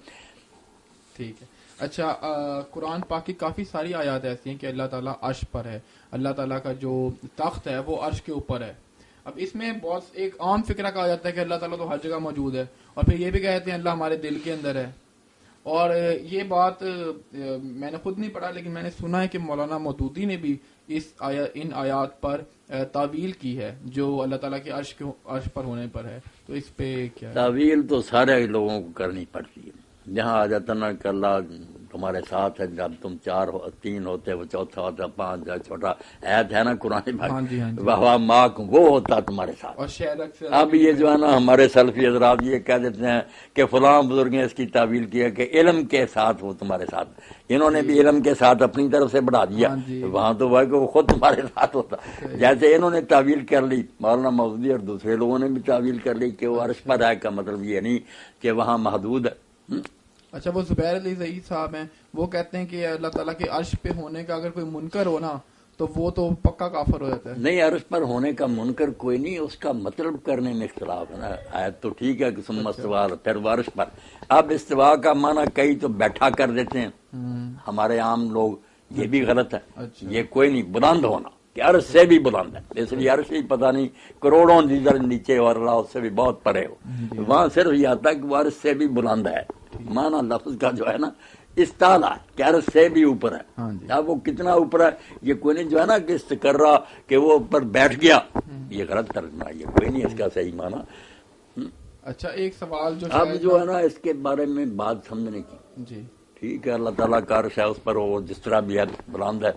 ٹھیک ہے. اچھا، قرآن پاک کی کافی ساری آیات ایسی ہیں کہ اللہ تعالیٰ عرش پر ہے، اللہ تعالیٰ کا جو تخت ہے وہ عرش کے اوپر ہے. اب اس میں بہت ایک عام فکرہ کہا جاتا ہے کہ اللہ تعالیٰ تو ہر جگہ موجود ہے، اور پھر یہ بھی کہتے ہیں اللہ ہمارے دل کے اندر ہے. اور یہ بات میں نے خود نہیں پڑھا لیکن میں نے سنا ہے کہ مولانا مودودی نے بھی ان آیات پر تعویل کی ہے جو اللہ تعالیٰ کے عرش پر ہونے پر ہے. تو اس پہ کیا ہے؟ تعویل تو سارے لوگوں کو کرنی پڑتی ہے. جہاں آ جاتا نا کہ اللہ تمہارے ساتھ ہے، جب تم 3 ہوتے وہ چوتھا ہوتا 5 چھوٹا عید ہے نا قرآن پاک واہ ماک وہ ہوتا تمہارے ساتھ. اب یہ جو ہے نا ہمارے سلفی حضرات یہ کہہ دیتے ہیں کہ فلاں بزرگ نے اس کی تعویل کیا کہ علم کے ساتھ وہ تمہارے ساتھ. انہوں نے بھی علم کے ساتھ اپنی طرف سے بڑھا دیا، وہاں تو وہ کہ وہ خود تمہارے ساتھ ہوتا. جیسے انہوں نے تعویل کر لی مولانا مودودی اور دوسرے لوگوں نے بھی تعویل کر لی کہ وہ عرش پر ہے کا مطلب یہ نہیں کہ وہاں محدود ہے. اچھا، وہ زبیر علی زئی صاحب ہیں، وہ کہتے ہیں کہ اللہ تعالیٰ کے عرش پہ ہونے کا اگر کوئی منکر ہو نا تو وہ تو پکا کافر ہو جاتا ہے. نہیں، عرش پر ہونے کا منکر کوئی نہیں، اس کا مطلب کرنے میں اختلاف ہے نا. آیت تو ٹھیک ہے کہ ثم استویٰ پھر عرش پر. اب استوا کا معنی کئی تو بیٹھا کر دیتے ہیں ہمارے عام لوگ یہ بھی غلط ہے. اچھا. یہ کوئی نہیں بلند ہونا کہ عرش سے بھی بلند ہے، اس لیے عرش ہی پتہ نہیں کروڑوں دیگر نیچے اور اللہ اس سے بھی بہت پرے ہو. وہاں صرف یہ آتا ہے کہ وہ عرش سے بھی بلند ہے. مانا لفظ کا جو ہے نا استعلا کہ عرش سے بھی اوپر ہے. اب وہ کتنا اوپر ہے یہ کوئی نہیں جو ہے نا کہ استقرا کہ وہ اوپر بیٹھ گیا، یہ غلط ترجمہ ہے، یہ کوئی نہیں اس کا صحیح مانا. اچھا ایک سوال جو اب جو ہے نا اس کے بارے میں بات سمجھنے کی، جی ٹھیک ہے اللہ تعالیٰ کا عرش ہے، اس پر وہ جس طرح بھی ہے بلند ہے،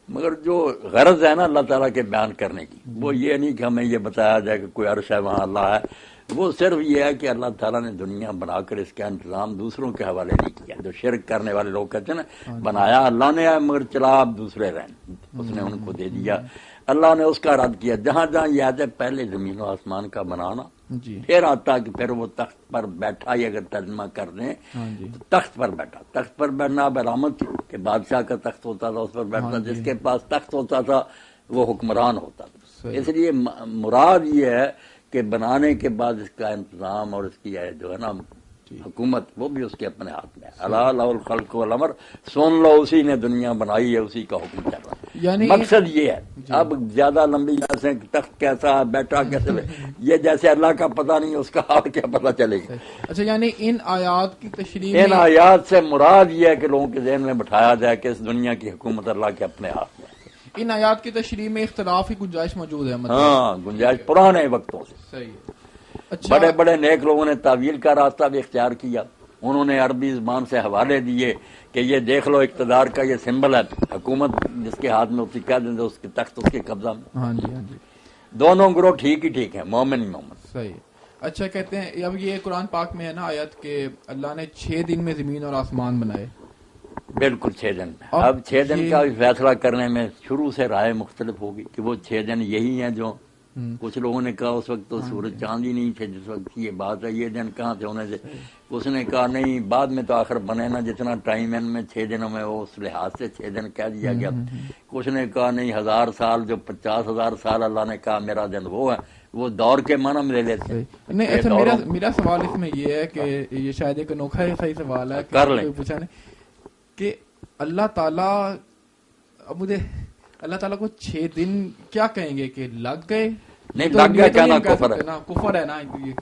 مگر جو غرض ہے نا اللہ تعالیٰ کے بیان کرنے کی وہ یہ نہیں کہ ہمیں یہ بتایا جائے کہ کوئی عرش ہے وہاں اللہ ہے. وہ صرف یہ ہے کہ اللہ تعالیٰ نے دنیا بنا کر اس کا انتظام دوسروں کے حوالے نہیں کیا. جو شرک کرنے والے لوگ کہتے ہیں نا بنایا اللہ نے ہے مگر چلا آپ دوسرے رہیں، اس نے ان کو دے دیا. اللہ نے اس کا رد کیا. جہاں جہاں یاد ہے پہلے زمین و آسمان کا بنانا، پھر آتا کہ پھر وہ تخت پر بیٹھا ہی اگر ترجمہ کر دیں تو تخت پر بیٹھا. تخت پر بیٹھنا اب علامت تھی کہ بادشاہ کا تخت ہوتا تھا، اس پر بیٹھتا. جس کے پاس تخت ہوتا تھا وہ حکمران ہوتا تھا. اس لیے مراد یہ ہے کہ بنانے کے بعد اس کا انتظام اور اس کی جو ہے نا حکومت وہ بھی اس کے اپنے ہاتھ میں ہے. اللہ له الخلق والامر، سن لو اسی نے دنیا بنائی ہے، اسی کا حکم چل رہا ہے. یعنی مقصد یہ ہے. اب زیادہ لمبی جیسے تخت کیسا ہے بیٹھا کیسے یہ جیسے اللہ کا پتہ نہیں اس کا اور کیا پتہ چلے گا. اچھا یعنی ان آیات کی تشریح ان آیات سے مراد یہ ہے کہ لوگوں کے ذہن میں بٹھایا جائے کہ اس دنیا کی حکومت اللہ کے اپنے ہاتھ میں. ان آیات کی تشریح میں اختلاف کی گنجائش موجود ہے. ہاں گنجائش پرانے وقتوں سے. صحیح ہے. اچھا بڑے بڑے نیک لوگوں نے تعویل کا راستہ بھی اختیار کیا. انہوں نے عربی زبان سے حوالے دیے کہ یہ دیکھ لو اقتدار کا یہ سمبل ہے، حکومت جس کے ہاتھ میں ہوتی کہہ دیں اس کے تخت اس کے قبضہ میں. ہاں جی ہاں جی دونوں گروہ ٹھیک ہی ٹھیک ہیں، مومن ہی مومن. صحیح. اچھا کہتے ہیں اب یہ قرآن پاک میں ہے نا آیت کہ اللہ نے 6 دن میں زمین اور آسمان بنائے. بالکل 6 دن. اب 6 دن کا فیصلہ کرنے میں شروع سے رائے مختلف ہوگی کہ وہ 6 دن یہی ہیں جو کچھ لوگوں نے کہا اس وقت تو سورج چاند ہی نہیں تھے جس وقت یہ بات ہے، یہ دن کہاں تھے ہونے سے. اس نے کہا نہیں بعد میں تو آخر بنے نا جتنا ٹائم ان میں 6 دنوں میں وہ اس لحاظ سے 6 دن کہہ دیا گیا. کچھ نے کہا نہیں 1000 سال جو 50,000 سال اللہ نے کہا میرا دن وہ ہے، وہ دور کے معنی میں لے لیتے ہیں. نہیں اچھا میرا سوال اس میں یہ ہے کہ یہ شاید ایک انوکھا صحیح سوال ہے کر لیں پوچھا کہ اللہ تعالیٰ مجھے اللہ تعالیٰ کو 6 دن کیا کہیں گے کہ لگ گئے؟ نہیں لگ گیا کہنا کفر ہے. کفر ہے نا.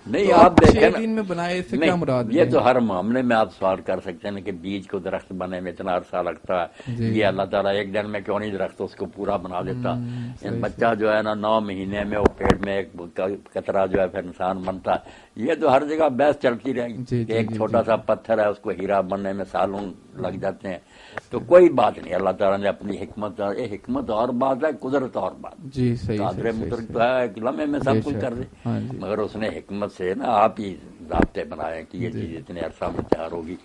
نہیں آپ دیکھیں 6 دن میں بنائے اس سے کیا مراد ہے؟ یہ تو ہر معاملے میں آپ سوال کر سکتے ہیں کہ بیج کو درخت بنے میں اتنا عرصہ لگتا ہے، یہ اللہ تعالیٰ ایک دن میں کیوں نہیں درخت اس کو پورا بنا دیتا. بچہ جو ہے نا 9 مہینے میں وہ پیٹ میں ایک قطرہ جو ہے پھر انسان بنتا ہے. یہ تو ہر جگہ بحث چلتی رہے گی. ایک چھوٹا سا پتھر ہے اس کو ہیرا بننے میں سالوں لگ جاتے ہیں. تو کوئی بات نہیں، اللہ تعالیٰ نے اپنی حکمت اور بات ہے، قدرت اور بات. جی صحیح. قادر مطلق تو ہے ایک لمحے میں سب کچھ کر دے، مگر اس نے حکمت سے نا آپ ہی ضابطے بنائے کہ یہ چیز اتنے عرصہ میں تیار ہوگی.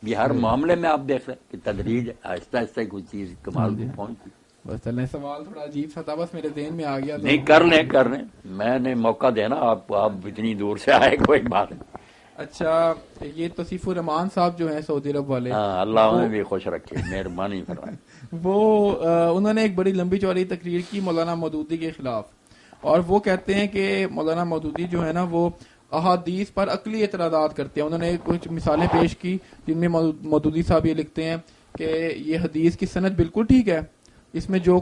یہ ہر معاملے میں آپ دیکھ رہے کہ تدریج آہستہ آہستہ کوئی چیز کمال کو پہنچی. بس چلیں سوال تھوڑا عجیب سا تھا بس میرے ذہن میں آ گیا. نہیں کر لیں میں نے موقع دینا آپ اتنی دور سے آئے کوئی بات نہیں. اچھا یہ توصیف الرحمان صاحب جو ہیں سعودی عرب والے، اللہ انہیں بھی خوش رکھے، مہربانی فرمائے. وہ انہوں نے ایک بڑی لمبی چوڑی تقریر کی مولانا مودودی کے خلاف، اور وہ کہتے ہیں کہ مولانا مودودی جو ہے نا وہ احادیث پر عقلی اعتراضات کرتے ہیں. انہوں نے کچھ مثالیں پیش کی جن میں مودودی صاحب یہ لکھتے ہیں کہ یہ حدیث کی سند بالکل ٹھیک ہے، اس میں جو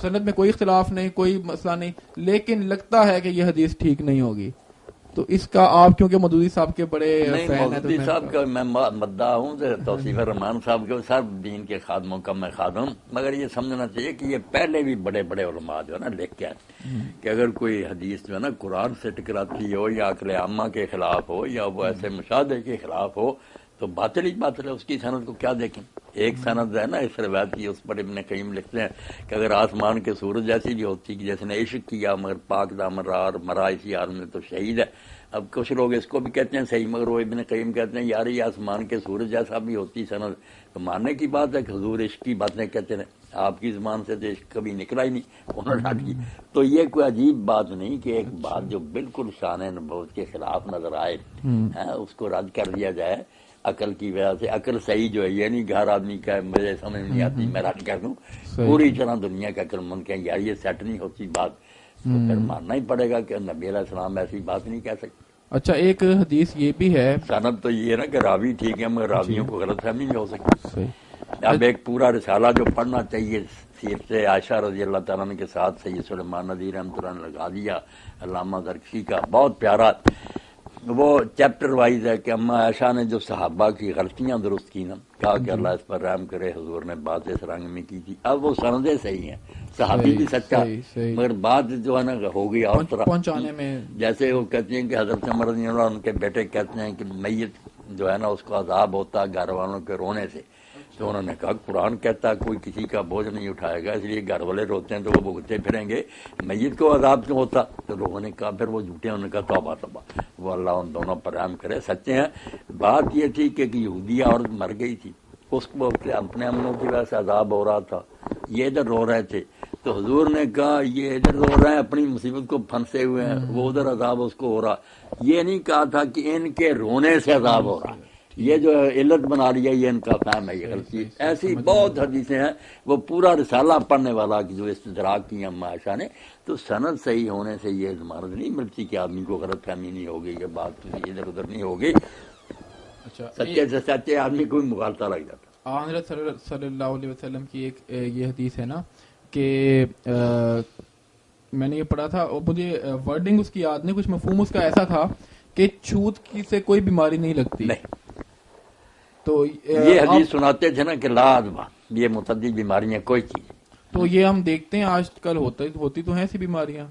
سند میں کوئی اختلاف نہیں، کوئی مسئلہ نہیں، لیکن لگتا ہے کہ یہ حدیث ٹھیک نہیں ہوگی. تو اس کا آپ کیونکہ مودودی صاحب کے بڑے فین ہیں، مودودی صاحب کا میں مدعا ہوں، توصیف الرحمان صاحب کے سب دین کے خادموں کا میں خادم. مگر یہ سمجھنا چاہیے کہ یہ پہلے بھی بڑے بڑے علماء جو ہے نا لکھ کے آئے کہ اگر کوئی حدیث جو ہے نا قرآن سے ٹکراتی ہو یا عقل عامہ کے خلاف ہو یا وہ ایسے مشاہدے کے خلاف ہو تو باطل ہی باطل ہے. اس کی سند کو کیا دیکھیں. ایک سند ہے نا اس روایت کی، اس پر ابن قیم لکھتے ہیں کہ اگر آسمان کے سورج جیسی بھی ہوتی کہ جس نے عشق کیا مگر پاک دامن رہا اور مرا اسی عالم میں تو شہید ہے. اب کچھ لوگ اس کو بھی کہتے ہیں صحیح، مگر وہ ابن قیم کہتے ہیں یار یہ آسمان کے سورج جیسا بھی ہوتی سند تو ماننے کی بات ہے کہ حضور عشق کی باتیں کہتے ہیں. آپ کی زبان سے تو عشق کبھی نکلا ہی نہیں، انہوں نے ڈانٹ کی. تو یہ کوئی عجیب بات نہیں کہ ایک بات جو بالکل شان نبوت کے خلاف نظر آئے اس کو رد کر دیا جائے عقل کی وجہ سے. عقل صحیح جو ہے یہ نہیں گھر آدمی کا مجھے سمجھ نہیں آتی میں رد کر دوں، پوری طرح دنیا کا عقل مند کہیں یار یہ سیٹ نہیں ہوتی بات تو پھر ماننا ہی پڑے گا کہ نبی علیہ السلام ایسی بات نہیں کہہ سکتے. اچھا ایک حدیث یہ بھی ہے، سند تو یہ ہے نا کہ راوی ٹھیک ہے مگر راویوں کو غلط فہمی بھی ہو سکتی. اب ایک پورا رسالہ جو پڑھنا چاہیے سیرت عائشہ رضی اللہ تعالیٰ عنہ کے ساتھ سید سلیمان ندوی رحمۃ اللہ نے لگا دیا علامہ زرکشی کا، بہت پیارا، وہ چیپٹر وائز ہے کہ اما عائشہ نے جو صحابہ کی غلطیاں درست کی نا، کہا کہ اللہ اس پر رحم کرے، حضور نے بات اس رنگ میں کی تھی، اب وہ سندیں صحیح ہیں، صحابی بھی سچا، مگر بات جو ہے نا ہو گئی اور طرح پہنچانے میں، جیسے وہ کہتے ہیں کہ حضرت عمر رضی اللہ عنہ ان کے بیٹے کہتے ہیں کہ میت جو ہے نا اس کو عذاب ہوتا ہے گھر والوں کے رونے سے، تو انہوں نے کہا قرآن کہتا ہے کوئی کسی کا بوجھ نہیں اٹھائے گا، اس لیے گھر والے روتے ہیں تو وہ بھگتے پھریں گے، میت کو عذاب کیوں ہوتا؟ تو لوگوں نے کہا پھر وہ جھوٹے، انہوں نے کہا توبہ توبہ، وہ اللہ ان دونوں پر رحم کرے، سچے ہیں۔ بات یہ تھی کہ یہودیہ عورت مر گئی تھی، اس کو اپنے عملوں کی وجہ سے عذاب ہو رہا تھا، یہ ادھر رو رہے تھے، تو حضور نے کہا یہ ادھر رو رہے ہیں اپنی مصیبت کو پھنسے ہوئے ہیں، وہ ادھر عذاب اس کو ہو رہا، یہ نہیں کہا تھا کہ ان کے رونے سے عذاب ہو رہا، یہ جو علت بنا لیا یہ ان کا فہم ہے، یہ غلطی۔ ایسی بہت حدیثیں ہیں، وہ پورا رسالہ پڑھنے والا کی جو استدراک کی اما عائشہ نے، تو سند صحیح ہونے سے یہ ضمانت نہیں ملتی کہ آدمی کو غلط فہمی نہیں ہوگی، یہ بات ادھر ادھر نہیں ہوگی، سچے سے سچے آدمی کو مغالطہ لگ جاتا۔ حضرت صلی اللہ علیہ وسلم کی ایک یہ حدیث ہے نا کہ میں نے یہ پڑھا تھا، اور مجھے ورڈنگ اس کی یاد نہیں، کچھ مفہوم اس کا ایسا تھا کہ چھوت کی سے کوئی بیماری نہیں لگتی، نہیں، تو یہ حدیث سناتے تھے نا کہ لا ادوا، یہ متعدی بیماریاں کوئی چیز، تو یہ ہم دیکھتے ہیں آج کل ہوتی تو ہیں ایسی بیماریاں،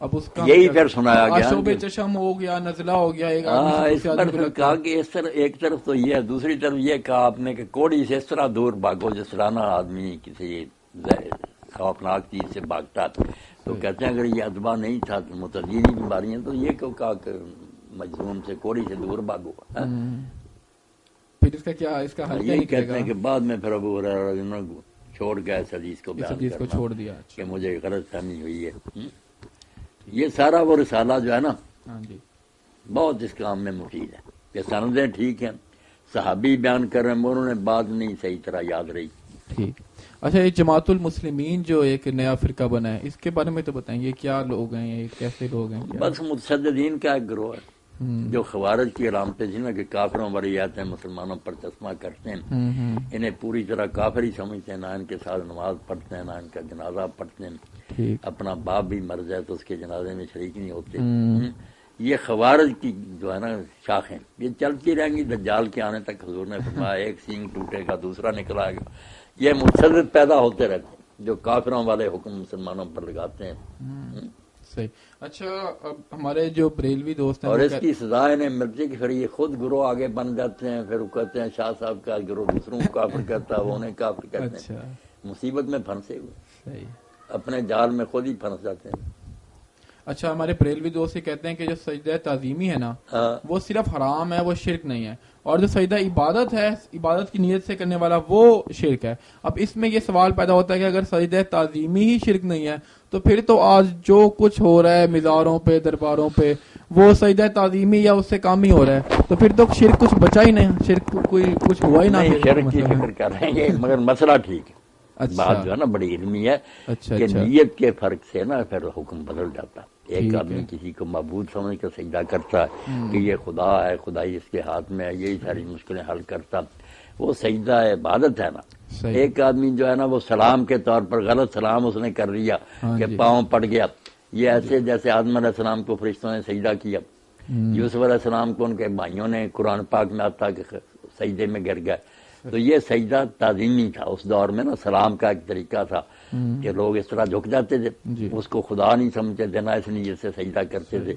اب اس کا یہی پھر سنایا گیا، شعب چشم ہو گیا، نزلہ ہو گیا، اس پر کہا کہ اس طرح ایک طرف تو یہ ہے، دوسری طرف یہ کہا آپ نے کہ کوڑی سے اس طرح دور بھاگو جس طرح نا آدمی کسی خوفناک چیز سے بھاگتا، تو کہتے ہیں اگر یہ ادبا نہیں تھا تو متعدی بیماریاں، تو یہ کیوں کہا کہ مجنون سے کوڑی سے دور بھاگو، پھر اس کا کیا، اس کا حل یہی کہتے ہیں کہ بعد میں پھر ابو ہریرہ چھوڑ گیا اس حدیث کو، چھوڑ دیا کہ مجھے غلط فہمی ہوئی ہے۔ یہ سارا وہ رسالہ جو ہے نا بہت اس کام میں مفید ہے کہ سندیں ٹھیک ہیں، صحابی بیان کر رہے ہیں، انہوں نے بات نہیں صحیح طرح یاد رہی۔ ٹھیک، اچھا یہ جماعت المسلمین جو ایک نیا فرقہ بنا ہے، اس کے بارے میں تو بتائیں، یہ کیا لوگ ہیں، یہ کیسے لوگ ہیں؟ بس متشددین کا ایک گروہ ہے جو خوارج کی علامتیں تھیں نا کہ کافروں والی آتے ہیں، مسلمانوں پر چشمہ کرتے ہیں، انہیں پوری طرح کافر ہی سمجھتے ہیں، نہ ان کے ساتھ نماز پڑھتے ہیں، نہ ان کا جنازہ پڑھتے ہیں، اپنا باپ بھی مر جائے تو اس کے جنازے میں شریک نہیں ہوتے۔ یہ خوارج کی جو ہے نا شاخیں یہ چلتی رہیں گی دجال کے آنے تک، حضور نے فرمایا ایک سینگ ٹوٹے گا دوسرا نکل آئے گا، یہ متشدد پیدا ہوتے رہتے ہیں جو کافروں والے حکم مسلمانوں پر لگاتے ہیں۔ صحیح، اچھا اب ہمارے جو بریلوی دوست ہیں، اور اس کی سزا انہیں ملتی کہ پھر یہ خود گروہ آگے بن جاتے ہیں، پھر وہ کہتے ہیں شاہ صاحب کا گروہ دوسروں کو کافر کہتا ہے، وہ انہیں کافر کہتے ہیں، مصیبت میں پھنسے ہوئے، اپنے جال میں خود ہی پھنس جاتے ہیں۔ اچھا ہمارے بریلوی دوست یہ کہتے ہیں کہ جو سجدہ تعظیمی ہے نا وہ صرف حرام ہے، وہ شرک نہیں ہے، اور جو سجدہ عبادت ہے، عبادت کی نیت سے کرنے والا وہ شرک ہے۔ اب اس میں یہ سوال پیدا ہوتا ہے کہ اگر سجدہ تعظیمی ہی شرک نہیں ہے تو پھر تو آج جو کچھ ہو رہا ہے مزاروں پہ، درباروں پہ، وہ سجدہ تعظیمی یا اس سے کام ہی ہو رہا ہے، تو پھر تو شرک کچھ بچا ہی نہیں، شرک کوئی کچھ ہوا ہی نہیں۔ شرک کی فکر کر رہے ہیں مگر مسئلہ ٹھیک ہے، بات جو ہے نا بڑی علمی ہے کہ نیت کے فرق سے نا پھر حکم بدل جاتا ہے۔ ایک آدمی کسی کو معبود سمجھ کر سجدہ کرتا ہے کہ یہ خدا ہے، خدائی اس کے ہاتھ میں ہے، یہی ساری مشکلیں حل کرتا، وہ سجدہ عبادت ہے نا۔ ایک آدمی جو ہے نا وہ سلام کے طور پر غلط سلام اس نے کر لیا کہ پاؤں پڑ گیا، یہ ایسے جیسے آدم علیہ السلام کو فرشتوں نے سجدہ کیا، یوسف علیہ السلام کو ان کے بھائیوں نے، قرآن پاک میں آتا کہ سجدے میں گر گئے، تو یہ سجدہ تعظیمی تھا اس دور میں نا، سلام کا ایک طریقہ تھا کہ لوگ اس طرح جھک جاتے تھے، اس کو خدا نہیں سمجھتے تھے، نہ اس نیت سے سجدہ کرتے تھے۔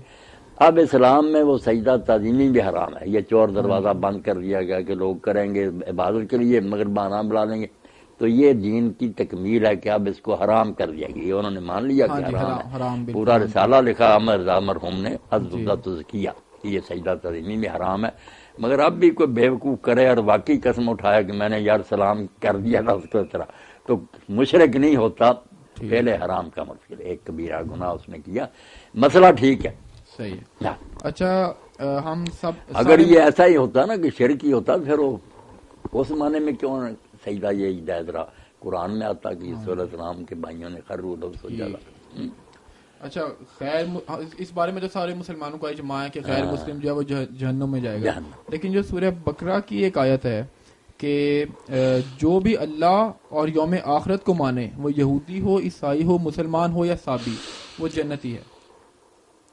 اب اسلام میں وہ سجدہ تعظیمی بھی حرام ہے، یہ چور دروازہ بند کر دیا گیا کہ لوگ کریں گے عبادت کے لیے مگر بہانہ بلا لیں گے، تو یہ دین کی تکمیل ہے کہ اب اس کو حرام کر دیا گیا، انہوں نے مان لیا کہ حرام ہے، پورا رسالہ لکھا عمر رضا مرحوم نے کیا کہ یہ سجدہ تعظیمی میں حرام ہے، مگر اب بھی کوئی بیوقوف کرے اور واقعی قسم اٹھایا کہ میں نے یار سلام کر دیا تھا اس کو اس طرح، تو مشرک نہیں ہوتا، پہلے حرام کا مطلب ایک کبیرہ گناہ اس نے کیا، مسئلہ ٹھیک ہے۔ صحیح ہے۔ اچھا ہم سب اگر یہ ایسا ہی ہوتا نا کہ شرک ہی ہوتا پھر وہ اس معنی میں کیوں سجدہ یہ ہدایت رہا، قرآن میں آتا کہ یوسف علیہ السلام کے بھائیوں نے خرو سجدہ۔ اچھا خیر اس بارے میں تو سارے مسلمانوں کا اجماع ہے کہ غیر مسلم جو ہے وہ جہنم میں جائے گا، لیکن جو سورہ بقرہ کی ایک آیت ہے کہ جو بھی اللہ اور یوم آخرت کو مانے، وہ یہودی ہو، عیسائی ہو، مسلمان ہو یا صابی، وہ جنتی ہے.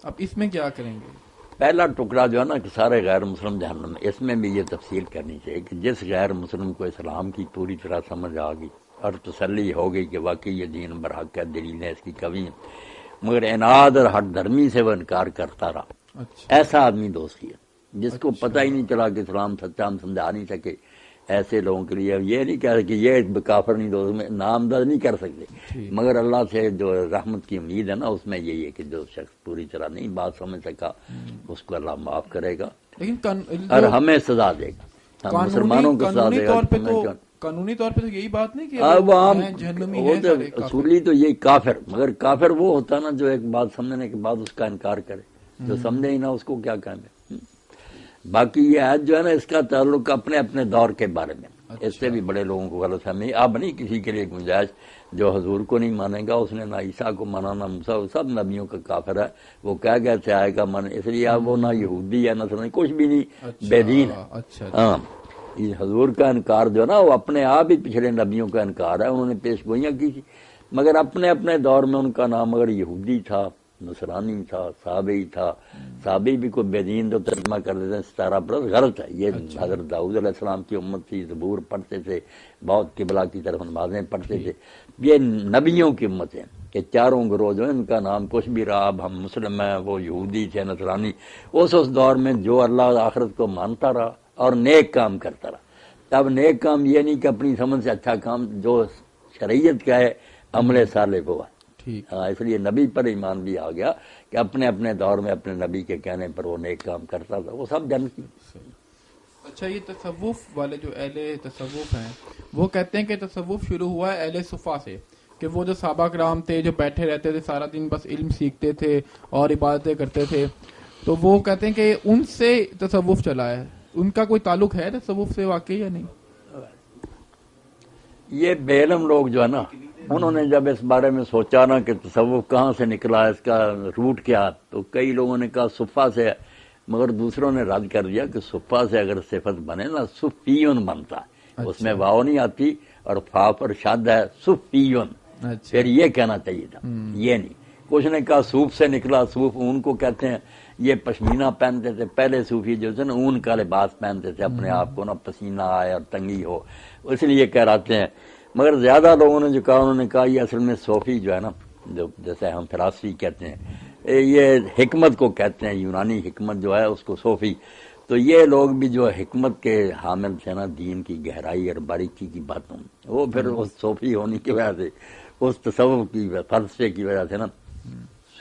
اب اس میں کیا کریں گے؟ پہلا ٹکڑا جو ہے نا کہ سارے غیر مسلم جہنم میں، اس میں بھی یہ تفصیل کرنی چاہیے کہ جس غیر مسلم کو اسلام کی پوری طرح سمجھ آ گئی اور تسلی ہو گئی کہ واقعی یہ دین برحق ہے، دلیلیں اس کی کمی ہیں، مگر اناد اور ہٹ دھرمی سے وہ انکار کرتا رہا، اچھا ایسا آدمی دوستی ہے. جس کو پتہ ہی نہیں چلا کہ اسلام سچا، ہم سمجھا نہیں سکے، ایسے لوگوں کے لیے یہ نہیں کہہ کہ یہ کافر نہیں، دوست میں نامزد نہیں کر سکتے، ٹھیک. مگر اللہ سے جو رحمت کی امید ہے نا، اس میں یہی ہے کہ جو شخص پوری طرح نہیں بات سمجھ سکا اس کو اللہ معاف کرے گا لیکن اور ہمیں سزا دے گا، ہم مسلمانوں کو سزا دے گا. قانونی طور پہ تو یہی بات نہیں کہ وہ عام جہنمی ہیں سارے کافر. اصولی تو یہی کافر، مگر کافر وہ ہوتا نا جو ایک بات سمجھنے کے بعد اس کا انکار کرے، جو سمجھے ہی نہ اس کو کیا کہیں گے. باقی یہ آیت جو ہے نا اس کا تعلق اپنے اپنے دور کے بارے میں، اس سے بھی بڑے لوگوں کو غلط فہمی. اب نہیں کسی کے لیے گنجائش، جو حضور کو نہیں مانے گا اس نے نہ عیسیٰ کو مانا نہ موسیٰ، سب نبیوں کا کافر ہے. وہ کہہ گئے تھے آئے گا من، اس لیے اب وہ نہ یہودی ہے نہ کچھ بھی نہیں، بے دین ہے. اچھا ہاں یہ حضور کا انکار جو ہے نا وہ اپنے آپ ہی پچھلے نبیوں کا انکار ہے، انہوں نے پیش گوئیاں کی تھی، مگر اپنے اپنے دور میں ان کا نام اگر یہودی تھا، نصرانی تھا، صابئی تھا. صابئی بھی کوئی بے دین تو ترجمہ کر دیتے ہیں 17 برس، غلط ہے. یہ حضرت داؤد علیہ السلام کی امت تھی، زبور پڑھتے تھے، بہت قبلہ کی طرف نمازیں پڑھتے تھے. یہ نبیوں کی امت ہے کہ چاروں گروہ جو ہیں ان کا نام کچھ بھی رہا. اب ہم مسلم ہیں، وہ یہودی تھے، نصرانی. اس دور میں جو اللہ آخرت کو مانتا رہا اور نیک کام کرتا رہا. اب نیک کام یہ نہیں کہ اپنی سمجھ سے اچھا کام، جو شریعت کا ہے عمل صالح ہوا. ہاں اس لیے نبی پر ایمان بھی آ گیا کہ اپنے اپنے دور میں اپنے نبی کے کہنے پر وہ نیک کام کرتا تھا، وہ سب جنتی. اچھا یہ تصوف والے جو اہل تصوف ہیں وہ کہتے ہیں کہ تصوف شروع ہوا ہے اہل صفا سے، کہ وہ جو صحابہ کرام تھے جو بیٹھے رہتے تھے سارا دن بس علم سیکھتے تھے اور عبادتیں کرتے تھے، تو وہ کہتے ہیں کہ ان سے تصوف چلا ہے. ان کا کوئی تعلق ہے تصوف سے واقعی یا نہیں؟ یہ بے علم لوگ جو ہے نا، انہوں نے جب اس بارے میں سوچا نا کہ تصوف کہاں سے نکلا، اس کا روٹ کیا، تو کئی لوگوں نے کہا صفا سے ہے، مگر دوسروں نے رد کر دیا کہ صفا سے اگر صفت بنے نا صفیون بنتا ہے، اس میں واو نہیں آتی اور فا پر شد ہے، صفیون. پھر یہ کہنا چاہیے تھا، یہ نہیں. کچھ نے کہا صوف سے نکلا، صوف اون کو کہتے ہیں. یہ پشمینہ پہنتے تھے پہلے صوفی جو تھے نا، اون کا لباس پہنتے تھے اپنے آپ کو نا پسینہ آئے اور تنگی ہو، اس لیے کہراتے ہیں. مگر زیادہ لوگوں نے جو کہا انہوں نے کہا یہ اصل میں صوفی جو ہے نا، جو جیسے ہم فلاسفی کہتے ہیں، یہ حکمت کو کہتے ہیں، یونانی حکمت جو ہے اس کو صوفی. تو یہ لوگ بھی جو حکمت کے حامل تھے نا، دین کی گہرائی اور باریکی کی باتوں، وہ پھر اس صوفی ہونے کی وجہ سے، اس تصوف کی فلسفے کی وجہ سے نا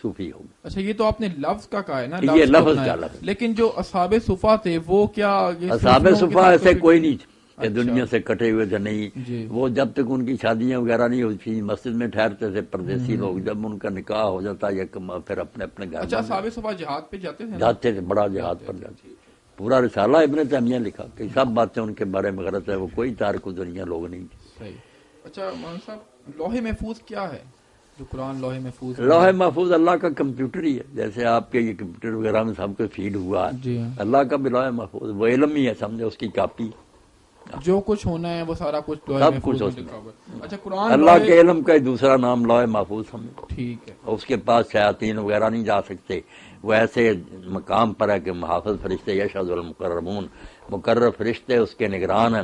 صوفی ہو. اچھا یہ تو آپ نے لفظ کا کہا ہے نا، یہ لفظ کا لفظ. لیکن جو اصحاب صفا تھے وہ کیا اصحاب صفا ایسے کوئی نہیں کہ دنیا سے کٹے ہوئے تھے، نہیں. وہ جب تک ان کی شادیاں وغیرہ نہیں ہوتی مسجد میں ٹھہرتے تھے پردیسی لوگ. جب ان کا نکاح ہو جاتا یا پھر اپنے اپنے گھر. اچھا اصحاب صفا جہاد پہ جاتے تھے، بڑا جہاد پر جاتے. پورا رسالہ ابن تیمیہ لکھا کہ سب باتیں ان کے بارے میں غلط ہے، وہ کوئی تارک دنیا لوگ نہیں. اچھا مولانا صاحب لوح محفوظ کیا ہے؟ جو قرآن لوح محفوظ، لوح محفوظ اللہ کا کمپیوٹر ہی ہے، جیسے آپ کے یہ کمپیوٹر وغیرہ میں سب کو فیڈ ہوا ہے، اللہ کا بھی لوح محفوظ وہ علم ہی ہے، سمجھے اس کی کاپی. جو کچھ ہونا ہے وہ سارا کچھ سب کچھ لکھا ہوا ہے. اچھا قرآن اللہ کے علم کا دوسرا نام لوح محفوظ سمجھو. ٹھیک ہے. اس کے پاس شیاطین وغیرہ نہیں جا سکتے، وہ ایسے مقام پر ہے کہ محافظ فرشتے یشہد المقربون، مقرب فرشتے اس کے نگران ہیں.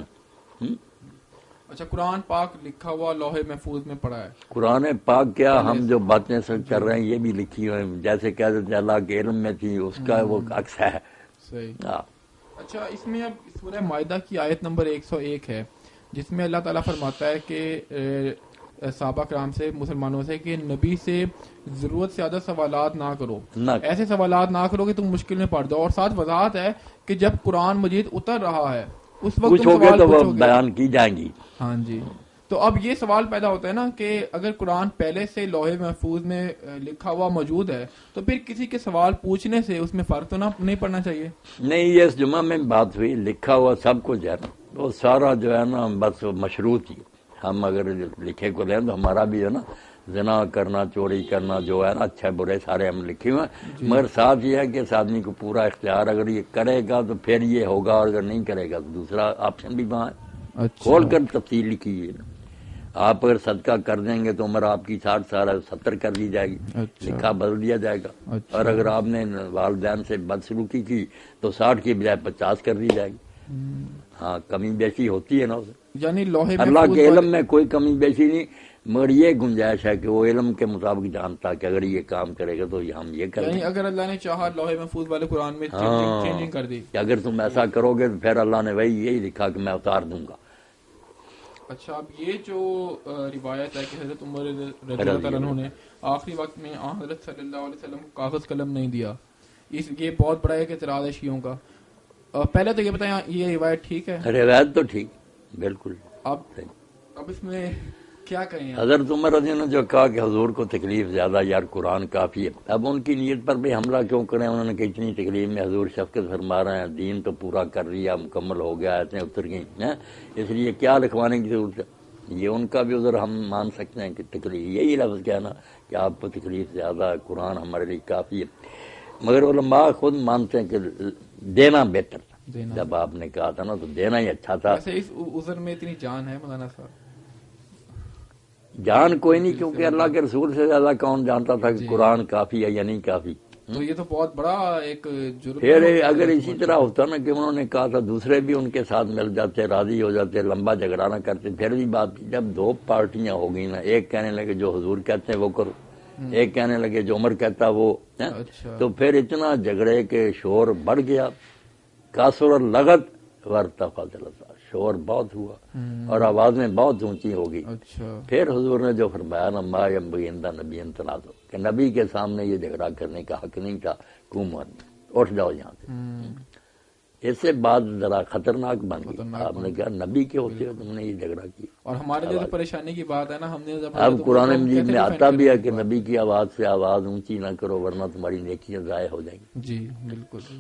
اچھا قرآن پاک لکھا ہوا لوح محفوظ میں پڑا ہے. قرآن پاک کیا، ہم جو باتیں سب کر رہے ہیں یہ بھی لکھی ہوئی ہیں، جیسے کہہ دیتے اللہ کے علم میں تھی، اس کا وہ عکس ہے. صحیح. اچھا اس میں اب سورہ مائدہ کی آیت نمبر 101 ہے جس میں اللہ تعالیٰ فرماتا ہے کہ صحابہ کرام سے، مسلمانوں سے، کہ نبی سے ضرورت سے زیادہ سوالات نہ کرو، ایسے سوالات نہ کرو کہ تم مشکل میں پڑ جاؤ. اور ساتھ وضاحت ہے کہ جب قرآن مجید اتر رہا ہے اس وقت تم سوال تو وہ بیان کی جائیں گی. ہاں جی. تو اب یہ سوال پیدا ہوتا ہے نا کہ اگر قرآن پہلے سے لوح محفوظ میں لکھا ہوا موجود ہے تو پھر کسی کے سوال پوچھنے سے اس میں فرق تو نہیں پڑنا چاہیے؟ نہیں، یہ اس جمعہ میں بات ہوئی، لکھا ہوا سب کچھ ہے نا، وہ سارا جو ہے نا بس مشروط ہی. ہم اگر لکھے کو لیں تو ہمارا بھی ہے نا زنا کرنا، چوری کرنا، جو ہے نا اچھے برے سارے ہم لکھے ہوئے ہیں. مگر ساتھ یہ ہے کہ اس آدمی کو پورا اختیار، اگر یہ کرے گا تو پھر یہ ہوگا، اور اگر نہیں کرے گا تو دوسرا آپشن بھی وہاں ہے. اچھا کھول کر تفصیل لکھی ہے. آپ اگر صدقہ کر دیں گے تو عمر آپ کی 60 سال ہے 70 کر دی جائے گی, اچھا لکھا بدل دیا جائے گا. اچھا اور اگر آپ نے والدین سے بدسلوکی کی تو 60 کی بجائے 50 کر دی جائے گی. ہاں کمی بیشی ہوتی ہے نا اسے. یعنی لوہے اللہ محفوظ کے والے علم میں کوئی کمی بیشی نہیں, مگر یہ گنجائش ہے کہ وہ علم کے مطابق جانتا کہ اگر یہ کام کرے گا تو ہم یہ کریں یعنی گے. اگر اللہ نے چاہا لوہے محفوظ والے قرآن میں ہاں چینجنگ کر دی. کہ اگر تم ایسا کرو گے تو پھر اللہ نے وہی یہی لکھا کہ میں اتار دوں گا. اچھا اب یہ جو روایت ہے کہ حضرت عمر رضی اللہ تعالیٰ عنہ نے آخری وقت میں حضرت صلی اللہ علیہ وسلم کو کاغذ قلم نہیں دیا, یہ بہت بڑا ایک اعتراض ہے شیعوں کا. پہلے تو یہ بتائیں یہ روایت ٹھیک ہے؟ روایت تو ٹھیک بالکل. اب اس میں کیا کریں؟ حضرت عمر رضی اللہ نے جو کہا کہ حضور کو تکلیف زیادہ یار قرآن کافی ہے, اب ان کی نیت پر بھی حملہ کیوں کریں؟ انہوں نے کہ اتنی تکلیف میں حضور شفقت فرما رہے ہیں, دین تو پورا کر لیا, مکمل ہو گیا, ایسے اتر گئی ہیں, اس لیے کیا لکھوانے کی ضرورت ہے؟ یہ ان کا بھی عذر ہم مان سکتے ہیں کہ تکلیف, یہی لفظ کہنا کہ آپ کو تکلیف زیادہ ہے, قرآن ہمارے لیے کافی ہے. مگر علماء خود مانتے ہیں کہ دینا بہتر تھا. جب آپ نے کہا تھا نا تو دینا ہی اچھا تھا. اس عذر میں اتنی جان ہے مولانا صاحب؟ جان کوئی نہیں, کیونکہ اللہ کے رسول سے زیادہ کون جانتا تھا کہ قرآن کافی ہے یا نہیں کافی. تو یہ تو بہت بڑا ایک جرم. پھر اگر اسی طرح ہوتا نا کہ انہوں نے کہا تھا دوسرے بھی ان کے ساتھ مل جاتے, راضی ہو جاتے, لمبا جھگڑا نہ کرتے, پھر بھی بات. جب دو پارٹیاں ہو گئی نا, ایک کہنے لگے جو حضور کہتے ہیں وہ کرو, ایک کہنے لگے جو عمر کہتا وہ, تو پھر اتنا جھگڑے کے شور بڑھ گیا. کاسر لغت ورتفع جلسہ, شور بہت ہوا اور آوازیں بہت اونچی ہو گئی. پھر حضور نے جو فرمایا نا ما ينبغي عند نبی تنازع, کہ نبی کے سامنے یہ جھگڑا کرنے کا حق نہیں تھا, حکومت اٹھ جاؤ یہاں سے. اس سے بعد ذرا خطرناک بن گئی. آپ نے کہا نبی کے ہوتے ہوئے تم نے یہ جھگڑا کیا. اور ہمارے لیے تو پریشانی کی بات ہے نا, ہم نے اب قرآن مجید میں آتا بھی ہے کہ نبی کی آواز سے آواز اونچی نہ کرو ورنہ تمہاری نیکیاں ضائع ہو جائیں گی. جی بالکل.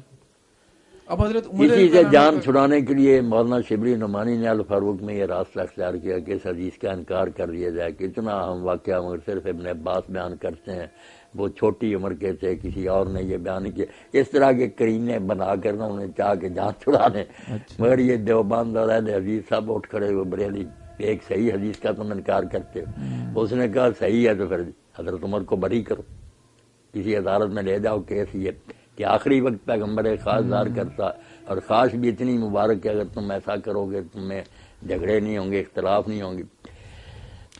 اب حضرت اسی سے جان چھڑانے کے لیے مولانا شبلی نعمانی نے الفاروق میں یہ راستہ اختیار کیا کہ اس حدیث کا انکار کر لیا جائے کہ اتنا اہم واقعہ مگر صرف ابن عباس بیان کرتے ہیں, وہ چھوٹی عمر کے تھے, کسی اور نے یہ بیان کیا. اس طرح کے کرینے بنا کر نہ انہیں چاہ کے جان چھڑا لیں. مگر یہ دیوبند اور اہل حدیث سب اٹھ کھڑے ہوئے, بریلی ایک صحیح حدیث کا تم انکار کرتے ہو. اس نے کہا صحیح ہے تو پھر حضرت عمر کو بری کرو, کسی عدالت میں لے جاؤ کیس یہ کہ آخری وقت پیغمبر خاص ظاہر کرتا, اور خاص بھی اتنی مبارک ہے اگر تم ایسا کرو گے تمہیں جھگڑے نہیں ہوں گے, اختلاف نہیں ہوں گے.